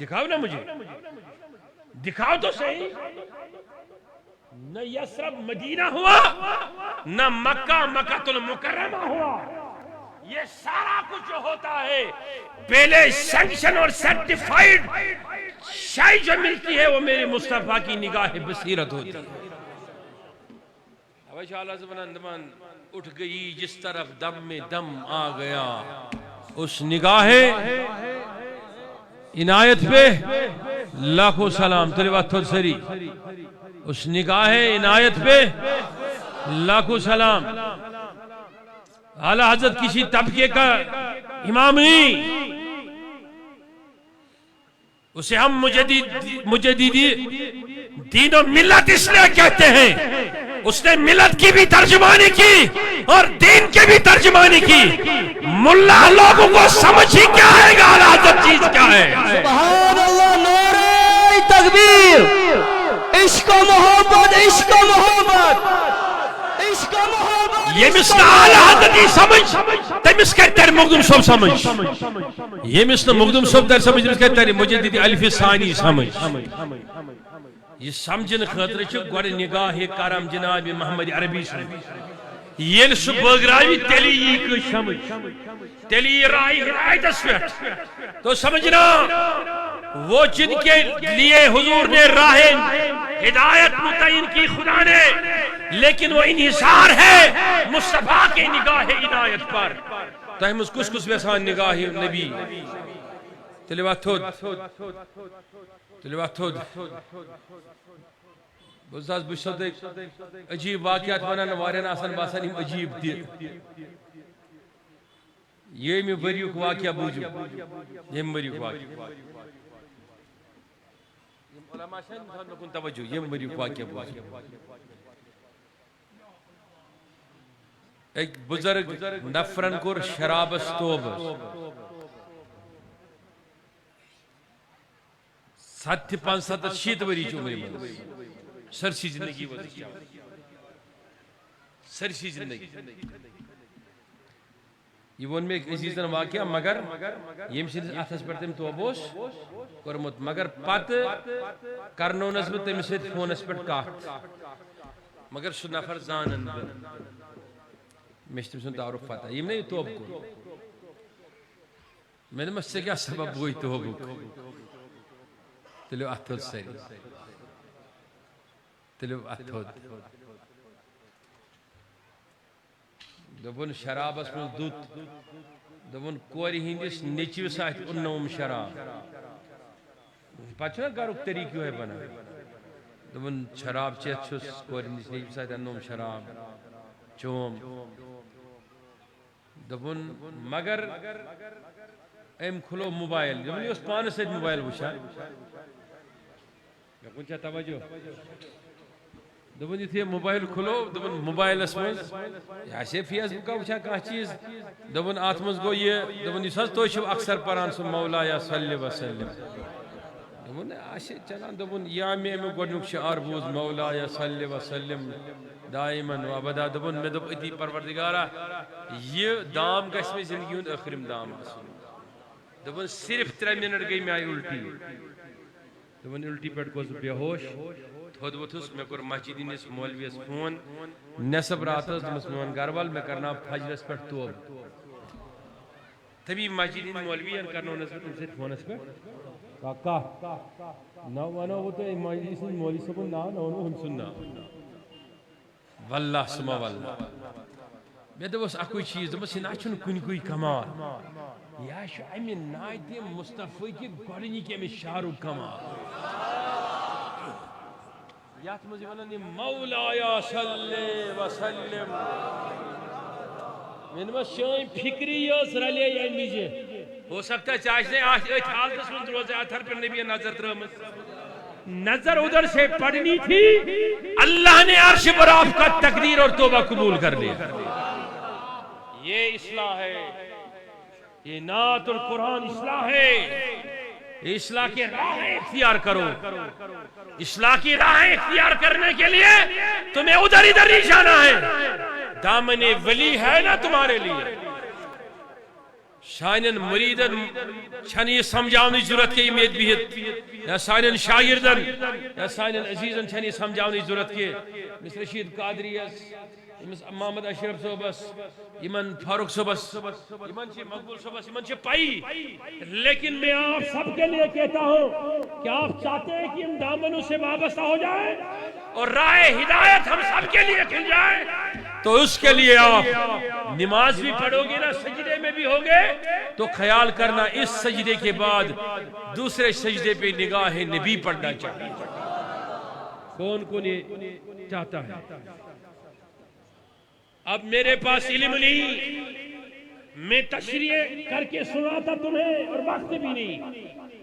دکھاؤ نا مجھے, دکھاؤ تو صحیح. نہ یثرب مدینہ ہوا, نہ مکہ المکرمہ ہوا. یہ سارا کچھ جو ہوتا ہے پہلے سینکشن اور سرٹیفائیڈ شائی جو ملتی ہے وہ میرے مصطفیٰ کی نگاہ بصیرت ہوتی ہے. اب اعلیٰ زبان دمان اٹھ گئی جس طرف دم میں دم آ گیا, اس نگاہ عنایت پہ لاکھوں سلام. تلیوات تھوڑ سری, اس نگاہ عنایت پہ لاکھوں سلام. اعلیٰ حضرت کسی طبقے کا امام نہیں, اسے ہم مجددی دین و ملت اس لیے کہتے ہیں، اس نے ملت کی بھی ترجمانی کی اور دین کی بھی ترجمانی کی۔ ملا لوگوں کو سمجھ ہی کیا ہے گا حضرت چیز کیا ہے۔ سبحان اللہ، نعرہ تکبیر، عشق و محبت، عشق و محبت، عشق و محبت۔ یہ مثل اعلیٰ حضرتی سمجھ تمس کہتے ہیں مخدوم صاحب سمجھ، یہ مثل مخدوم صاحب در سمجھ تمس کہتے ہیں مجددی الف ثانی سمجھ۔ یہ سمجھن خاطر چھ گوڑ نگاہ کرم جناب محمد عربی سمجھ، یل سہ بٲگراوِ تیلی یی کٲنٛسہِ سمجھ، تیلی یی راہ ہدایتس پٮ۪ٹھ۔ تو سمجھنا وہ جن کے لیے حضور نے راہ ہدایت متعین کی خدا نے، لیکن وہ انحصار ہے مصطفیٰ کے نگاہ عنایت پر۔ تۄہہِ منٛز کُس کُس یژھان نگاہ نبی؟ تیٚلہِ وَتھ تھوٚد، تیٚلہِ وَتھ تھوٚد۔ بہٕ چھُس تۄہہِ عجیٖب واقعات وَنان، واریاہن آسان باسان یِم عجیٖب تہِ۔ ییٚمہِ ؤریُک واقعہ بوٗزِو، ییٚمہِ ؤریُک واقعہ، یِم علما چھِ نہ مےٚ کُن توجہ، ییٚمہِ ؤریُک واقعہ بوٗزِو۔ ایک بزرگ نفرن کوٚر شرابس توبہٕ، 75-80 ؤری چھِ عمرِ منٛز، سرسی زندگی سرسی زندگی۔ یہ وون میں ایک عزیزن واقعہ، مگر یم سندس اتھس پہ تم توبہ اوس کورمت، مگر پتہ کرنونس بہ تمس سۭتۍ فونس پہ کتھ، مگر سہ نفر زانن بہ، مےٚ چھُ تٔمۍ سُنٛد تعارُف پتہ، یم نے یہ توبہ کوٚر۔ مےٚ دوٚپمس ژےٚ کیٛاہ سبب گوٚوُے توبُک؟ تُلِو اتھ تھوٚد سٲری، تُلِو اتھ تھوٚد۔ دوٚپُن شرابس منٛز دُت، دوٚپُن کورِ ہٕنٛدِس نیٚچوِس اتھِ اوٚننوم شراب، پتہٕ چھُنہ گرُک طریٖقہٕ یِہوے بنان، دوٚپُن شراب چٮ۪تھ چھُس کورِ ہٕنٛدِس نیٚچوِس اتھِ اننوم شراب، چوم۔ دوٚپُن مگر أمۍ کھُلو موبایل، دوٚپُن یہِ اوس پانس سۭتۍ موبایل وٕچھان، مےٚ کُن چھا توجہ؟ دوٚپُن یُتھُے موبایل کھُلو، دوٚپُن موبایلس منٛز یہِ آسہِ فیس بُکا وٕچھان کانٛہہ چیٖز، دوٚپُن اتھ منٛز گوٚو یہِ، دوٚپُن یُس حظ تُہۍ چھِو اکثر پران سُہ مولایا صلی وسلم، دوٚپُن آسہِ چلان، دوٚپُن یا مےٚ امیُک گۄڈنیُک شعار بوٗز مولایا صلی وسلم دائمن و ابدا، دوٚپُن مےٚ دوٚپ أتی پروردگارا یہِ دام گژھِ مےٚ زندگی ہُنٛد ٲخرِم دام آسُن۔ دوٚپُن صرف 3 منٹ گٔے مےٚ آیہِ اُلٹی، دوٚپُن اُلٹی پٮ۪ٹھ گوٚوُس بہٕ بے ہوش، تھوٚد ووٚتھُس، مےٚ کوٚر مسجد ہٕنٛدِس مولوِیس فون، نٮ۪صف راتس دوٚپمس میون گرٕ کر کرناو فجرس پٮ۪ٹھ توبہٕ۔ تبھی مسجد ہٕنٛدۍ مولوِین کرنونس بہٕ تٔمۍ سۭتۍ فونس پٮ۪ٹھ کَتھ، نہ ونو بہٕ تۄہہِ مسجد سٕنٛدۍ مولوی صٲبُن ناو، نہ ونو ہُمۍ سُنٛد ناو، واللہ سُما واللہ۔ مےٚ دوٚپُس اکُے چیٖز، دوٚپمس یہِ نہ چھُنہٕ کُنہِ کمال، یہِ حظ چھُ امہِ نعتِ مصطفیٰ کہِ گۄڈنِکۍ أمِس شعرُک کمال، یتھ منٛز ونان یہِ مولایا صلی وسلم۔ مےٚ دوٚپمس چٲنۍ فکری ٲس رلے ییٚمہِ وِزِ، ہو سکتا ہے ژےٚ آسہِ نے أتھۍ حالتس منٛز روزے اتھر پہ نبی نظر ترٲمٕژ، نظر ادھر سے پڑنی تھی، اللہ نے عرش پر آپ کا تقدیر اور توبہ قبول کر لیا۔ یہ اصلاح ہے، یہ نعت اور قرآن اصلاح ہے، یہ اصلاح کی راہ اختیار کرو۔ اصلاح کی راہ اختیار کرنے کے لیے تمہیں ادھر ادھر نہیں جانا ہے، دامن ولی ہے نا تمہارے لیے۔ سانین مریدن چھن یہ سمجھاونٕچ ضرورت کہ امید بہت، یا سانین شاگردن یا سانین عزیزن چھن یہ سمجھاونٕچ ضرورت کہ مس رشید قادریس، امس محمد اشرف صوبس، یمن فاروق صوبس، یمن چھ مقبول صوبس، یمن چھ پائی، لیکن میں آپ سب کے لیے کہتا ہوں کہ آپ چاہتے ہیں کہ ہم دامنوں سے وابستہ ہو جائیں اور راہ ہدایت ہم سب کے لیے کھل جائے، تو اس کے لیے آپ نماز بھی پڑھو گے نا، سجدے میں بھی ہوگے، تو خیال کرنا اس سجدے کے بعد دوسرے سجدے پہ نگاہ نبی پڑھنا چاہیے۔ کون کون یہ چاہتا ہے؟ اب میرے پاس علم نہیں، میں تشریح کر کے سناتا تمہیں اور وقت بھی نہیں،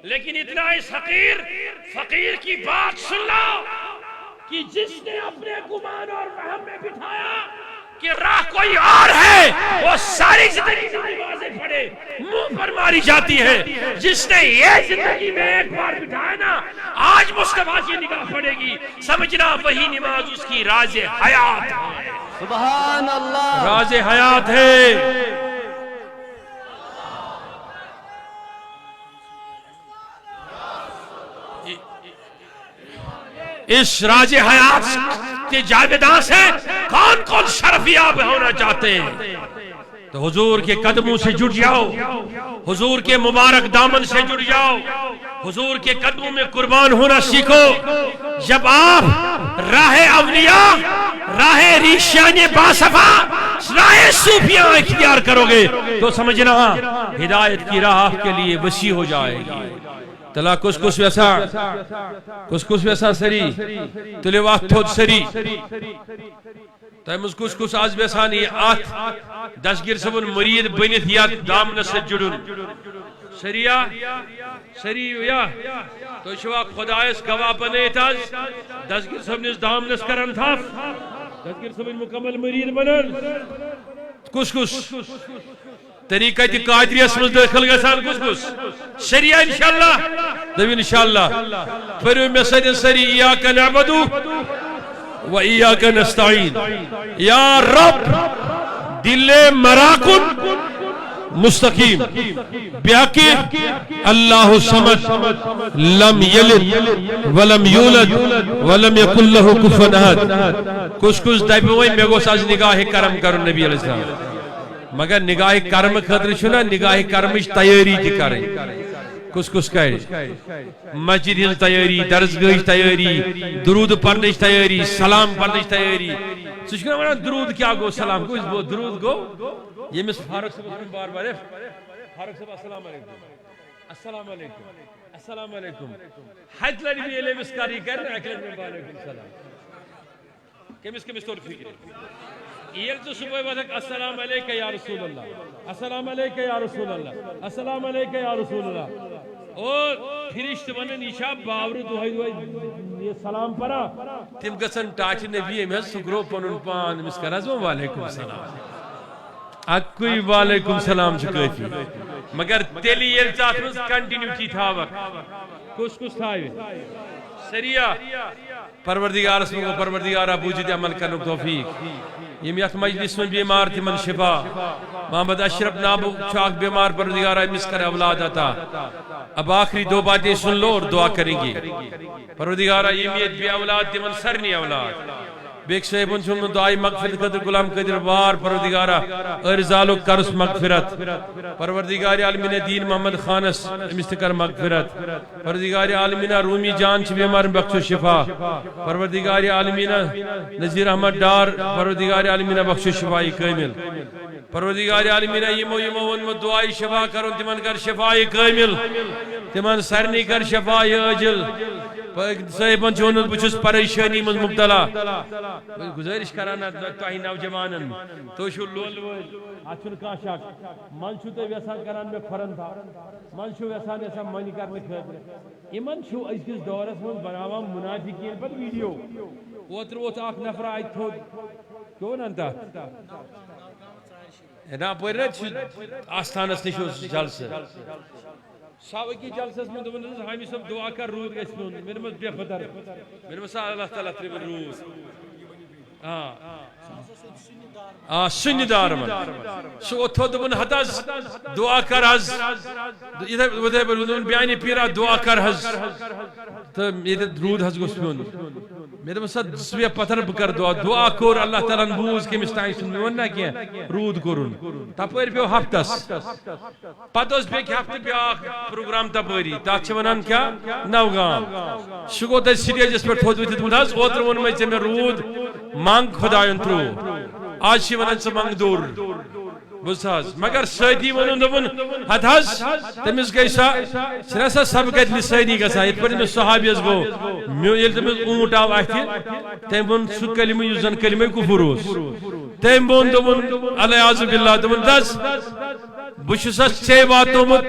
لیکن اتنا ہی فقیر کی بات سن لو کہ جس نے اپنے گمان اور وہم میں بٹھایا کہ راہ کوئی اور ہے، وہ ساری زندگی نمازیں پڑھے منہ پر ماری جاتی ہے. جس نے یہ زندگی میں ایک بار بٹھایا نا، آج مصطفیٰ کی نگاہ پڑے گی، سمجھنا وہی نماز اس کی راز حیات ہے. سبحان اللہ، راز حیات ہے. اس راز حیات کے جاویداں سے کون کون شرف یاب ہونا چاہتے ہیں؟ تو حضور کے قدموں سے جڑ جاؤ، حضور کے مبارک دامن سے جڑ جاؤ، حضور کے قدموں میں قربان ہونا سیکھو. جب آپ راہ اولیاء، راہ ریشان باصفا، راہ صوفیاں اختیار کرو گے تو سمجھنا ہدایت کی راہ آپ کے لیے وسیع ہو جائے گی. تلا کس ویسا سری تلی وقت تھوڑ سری تیمز کس آز ویسانی آت دستگیر صبن مرید بنیت یا دامن سے جڑن سری یا تو شوا خدایس گواہ بنیت آز دستگیر صبن اس دامنس کرن تھا، دستگیر صبن مکمل مرید بنن. کس طریقہ تی قادری اسمز داخل گسان کس شریعہ انشاءاللہ دو انشاءاللہ فرو میں سری ایاک نعبدو و ایاک نستعین. یا رب دل مراکن مستقیم بیاکی اللہ سمد لم یلد ولم یولد ولم یکن لہ کفوا احد. کس دائبوئی میں گوس آج نگاہ کرم کرن نبی علیہ السلام، مگر نگاہ کرم خطر چھنا نگاہ کرمش تیاری تھی کریں. کس کرے مسجد ہنز تیاری، درسگاہچ تیاری، درود پڑھنچ تیاری، سلام پڑھنچ تیاری. سوچنا وانا درود کیا گو سلام کو، اس درود گو یہ مس فاروق صاحب بار بار فاروق صاحب السلام علیکم السلام علیکم السلام علیکم حج لڑی بھی علم اس کاری کر رہے اکلم میں علیکم السلام کمس طور فکر یہ تو صبح وقت السلام علیکہ یا رسول اللہ، السلام علیکہ یا رسول اللہ، السلام علیکہ یا رسول اللہ. اور پھرشت ونن یہ باور دہائی یہ سلام پڑا تم گسن ٹاچ نبی میں سگرو پنن پان مس کرز وعلیکم السلام اکوئی وعلیکم السلام کافی. مگر تیلی یہ ذات مز کنٹینیوٹی تھاوک کس تھاوی سریہ پروردگار اسم کو پروردگار ابو جد عمل کرنے توفیق. یہ یت مجلس میں بیمار تھی من شفا محمد اشرف نابو چاک بیمار پروردگار امس کر اولاد عطا. اب آخری دو باتیں سن لو اور دعا کریں گے. پروردگار یمیت بی اولاد تھی من سرنی اولاد بیک صاحبن چھن دعائی مغفرت قدر غلام قدر وار پروردگارہ ارزال و کرس مغفرت. پروردگار عالمین دین محمد خانس مستقر مغفرت. پروردگار عالمین رومی جان چھ بیمار بخش و شفا. پروردگار عالمین نذیر احمد ڈار پروردگار عالمین بخش و شفائی کامل. پروردگار عالمین یمو ونمو دعائی شفا کرن تمن کر شفائی کامل، تمن سرنی کر شفائی اجل. صاحبن چونت بچس پریشانی من مبتلا گزارش کرانا تاہی نوجوانن تو شو لول اچھن کا شک من چھو تے ویسان کران میں کھرن تھا من چھو ویسان ایسا منی کرنے خاطر ایمن چھو اس کس دورس من بناوا منافقین پر ویڈیو اوتر اوت اخ نفر آئی تھو کون انتا نا پرت آستانس نشو جلسہ ساوکی جلسس میں دوبن حامی صاحب دعا کر رود گسنون میرے مس بے خطر میرے مس اللہ تعالی تر روز سنی دار من سو اتھو دوبن حداز دعا کر حز ادھر بلدون بیانی پیرا دعا کر حز تو میرے رود حز گسنون میرے مس سویا پتھر بکر دعا کور اللہ تعالی بوز کے مستعین سننے ونہ کیا رود کرن تپر پیو ہفتس پتوس بیک ہفت بیاک پروگرام تپری تاچ ونان کیا نوگام شگو تے سٹیجس پر تھود ویت دون حز اوتر ون میں چھ رود مانگ خدایون ترو آج شی ونان سے مانگ دور بساز مگر سیدی ونن دون حد حز تمس گئی سا سب گت لسانی گسا ات پر صحابی اس گو میل تمس اونٹ آو اتی تم ون سو کلمہ یزن کلمہ کفر اس تم بون دون علی اعوذ باللہ دون دس بشس ژے واتنومت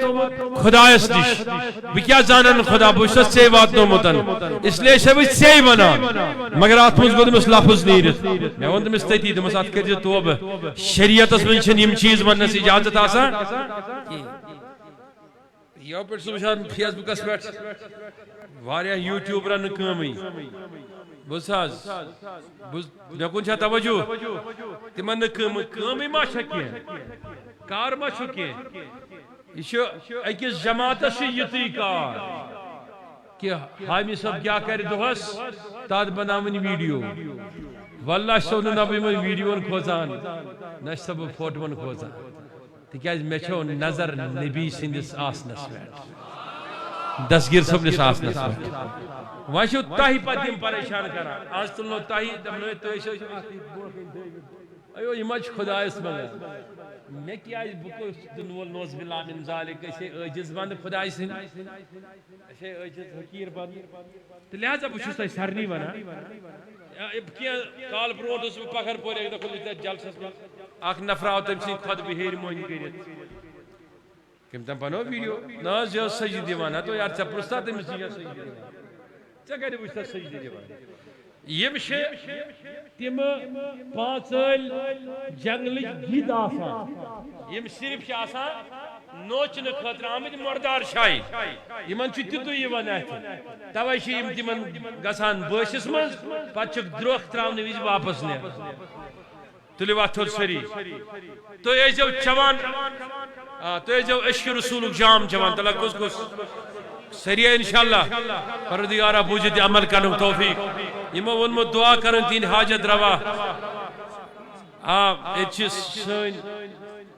خدایس نش بہ کیا زانن خدا بشس ژے واتنومت اس لیے چھ بہ ژے ونان مگر ات مز گو تمس لفظ نیرت مے ون تمس تتی دمس ات کر توبہ شریعتس من چھ یم چیز وننس اجازت آسان یو پہ سہ وچھان فیس بکس پہ واریاہ یوٹیوبرن کمی بس حظ مے کن چھا توجہ تمن کمی ما چھ کی کار ما چھ کی یہ اکس جماعتس یتی کار کہ حامی صاحب کیا کر دہس تات بناون ویڈیو واللہ سو نہ بہ ویڈیو کھوزان نہ سب فوٹون کھوزان تکیاز مے چھو نظر نبی سندس آسنس پہ دستگیر صبنس آسنس پہ وہاں چھو تاہی پتہ یم پریشان کران آج تلنو تاہی دمنو تو ایو یہ مچ خدایس منگا میں کیا بکو دنول نوز باللہ من ذالک اسے عاجز بند خدای سن اسے عاجز حقیر بند تو لہذا بچھس تہ سرنی ونا کیا کال بروٹ اس پکھر پور ایک دخل جلسس میں اخ نفر آو تم سی خود بہیر مہنی کرت کم تم پنو ویڈیو ناز جو سجدی دیوانا تو یار چپرستا تم سی سجدی دیوانا چکر بچھتا سجدی دیوانا یم تم پانچل جنگل گید آسان یم صرف آسان نوچن خاطر آمد مردار شاہی یمن تیتو یہ ونات توے تم گسان بٲسس من پتہ درخ تراؤن وز واپس نیر تلو ات تھوٚد سٲری تُہۍ ٲسۍزیو چٮ۪وان تُہۍ ٲسۍزیو عشق رسولُک جام چٮ۪وان تلا کُس کُس سٲری انشاءاللہ پروردگارا بوٗزِتھ یہِ عمل کرنُک توفیق یِمو ووٚنمُت دعا کرن تِہنٛدِ حاجت روا ییٚتہِ چھِ سٲنۍ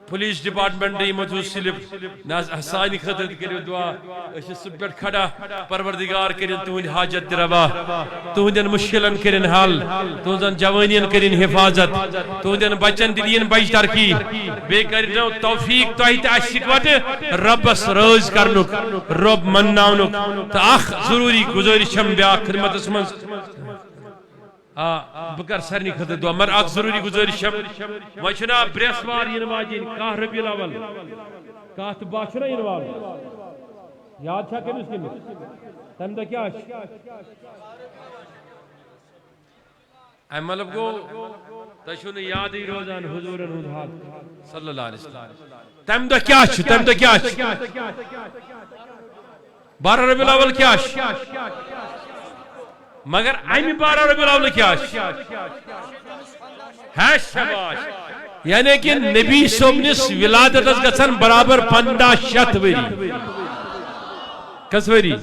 پولیس ڈپارٹمنٹ یمو تھو سلپ سانہ خاطر کرو دعا صبح پہ کھڑا پروردگار کرن تہند حاجت روا تہندین مشکلن کرن حل تہذن جوانین کرن حفاظت تہندین بچن دین بچ ترقی بی کرنو توفیق تہ اکوٹ ربس رٲض کرنک رب مناونک تو اخ ضروری گزارش بیاکھ خدمتس من بہ کر سارنی خاطر دعا مگر اخ ضروری گزارش وۄنۍ چھُنا برٛٮ۪سوار یِنہٕ واجیٚنۍ 10 ربیع الاول 10 تہٕ 12 چھُنا یِنہٕ والُن یاد چھا کٔمِس کٔمِس تَمہِ دۄہ کیٛاہ چھُ اَمہِ مطلب گوٚو تۄہہِ چھُو نہٕ یادٕے روزان حضوٗرن ہُنٛد حق صلی اللہ علیہ وسلم تَمہِ دۄہ کیٛاہ چھُ 12 ربیع الاول کیٛاہ چھُ مگر امہ 12 ربیع الاول کیا ہے شاباش یعنی کہ نبی صوبنس ولادتس گژھن برابر 1500 ؤری کس ؤری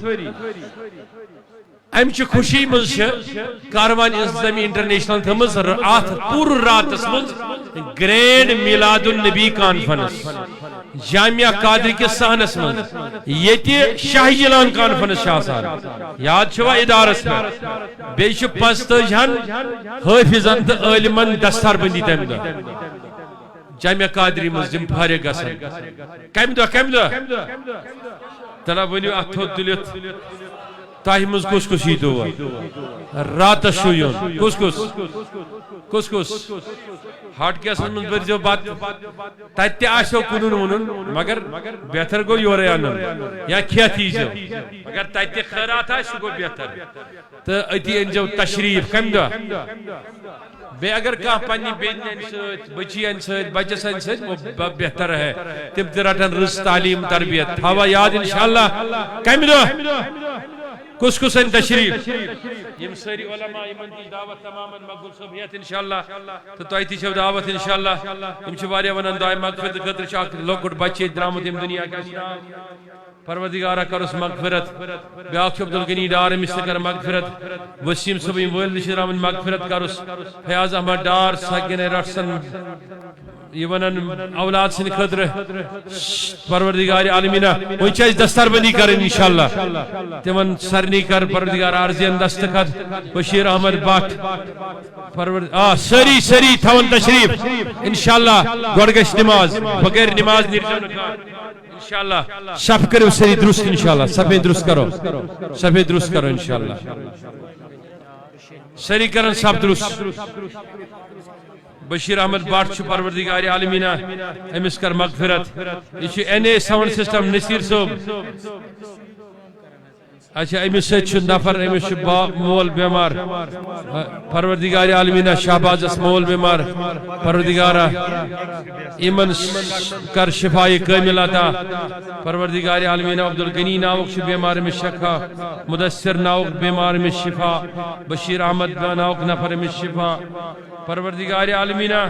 امچ خوشی مز کاروان اسلامی انٹرنیشنل تھمز ات پور راتس مز گرینڈ میلاد النبی کانفرنس جامعہ قادری کے صحنس من یہ شاہ جلان کانفرنس یاد چھوا ادارس میں بیچ 55 حافظن تو عالمن دستار بندی تم دہ جامعہ قادری مز جم فارغ گسن کم دہ تلا ونیو ات تھوٚد تُلِتھ تاہی مز کس کس یہ دور رات شو یون کس ہاٹ کیس من برزو بات تتہ آسو کنن ونن مگر بہتر گو یورے انن یا کھیت ییزو مگر تتہ خیرات آسہ سہ گو بہتر تو اتی انجو تشریف کم دہ بے اگر کانٛہہ پننہِ بیٚنہِ انہِ سۭتۍ بچی انہِ سۭتۍ بچس انہِ سۭتۍ وہ بہتر ہے تم تہ رٹن رٕژ تعلیٖم تربیت تھاوا یاد انشاءاللہ کمہِ دۄہ کس ان تشریف یم ساری علماء یمن دی دعوت تماما مقبول صبح ہیت انشاءاللہ تو تۄہہِ تہِ چھو دعوت انشاءاللہ یم چھ واریاہ ونان دعاے مغفرت خٲطرٕ چھُ اکھ لۄکُٹ بچہِ ییٚتہِ درٛامُت ییٚمہِ دُنیا کیٛاہ چھُ ناو پروردگارا کرس مغفرت بیاکھ چھُ عبدالغنی ڈار أمِس تہِ کر مغفرت وسیم صٲب یِم وٲلدٕ چھِ درٛامٕتۍ مغفرت کرس فیاض احمد ڈار ساکن رٹسن یہ ونان اولاد سن خاطر پروردگار عالمینہ وۄنۍ چھِ اَسہِ دستار بندی کرٕنۍ انشاءاللہ تمن سارنٕے کر پروردگار عارضین دستخط بشیر احمد بٹ سٲری تھاون تشریف انشاءاللہ گۄڈٕ گژھِ نماز بغیر نماز نیرزیو نہٕ کانٛہہ انشاءاللہ صف کرو سٲری درست انشاءاللہ صفے درست کرو انشاءاللہ سٲری کرن صف درست بشیر احمد بٹ پروردگار عالمینہ امس کر مغفرت یہ NA ساؤنڈ سسٹم نصیر صوب اچھا امس ست نفر امس مول بیمار پروردگار عالمینہ شہبازس مول بیمار پروردگارہ ایمن کر شفائی کامل عطا پروردگار عالمینہ عبدالغنی ناوک بیمار امس شفا مدثر ناوک بیمار امس شفا بشیر احمد ناوک نفر امس شفا پروردگار عالمینہ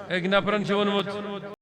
ایک نفرن ونمت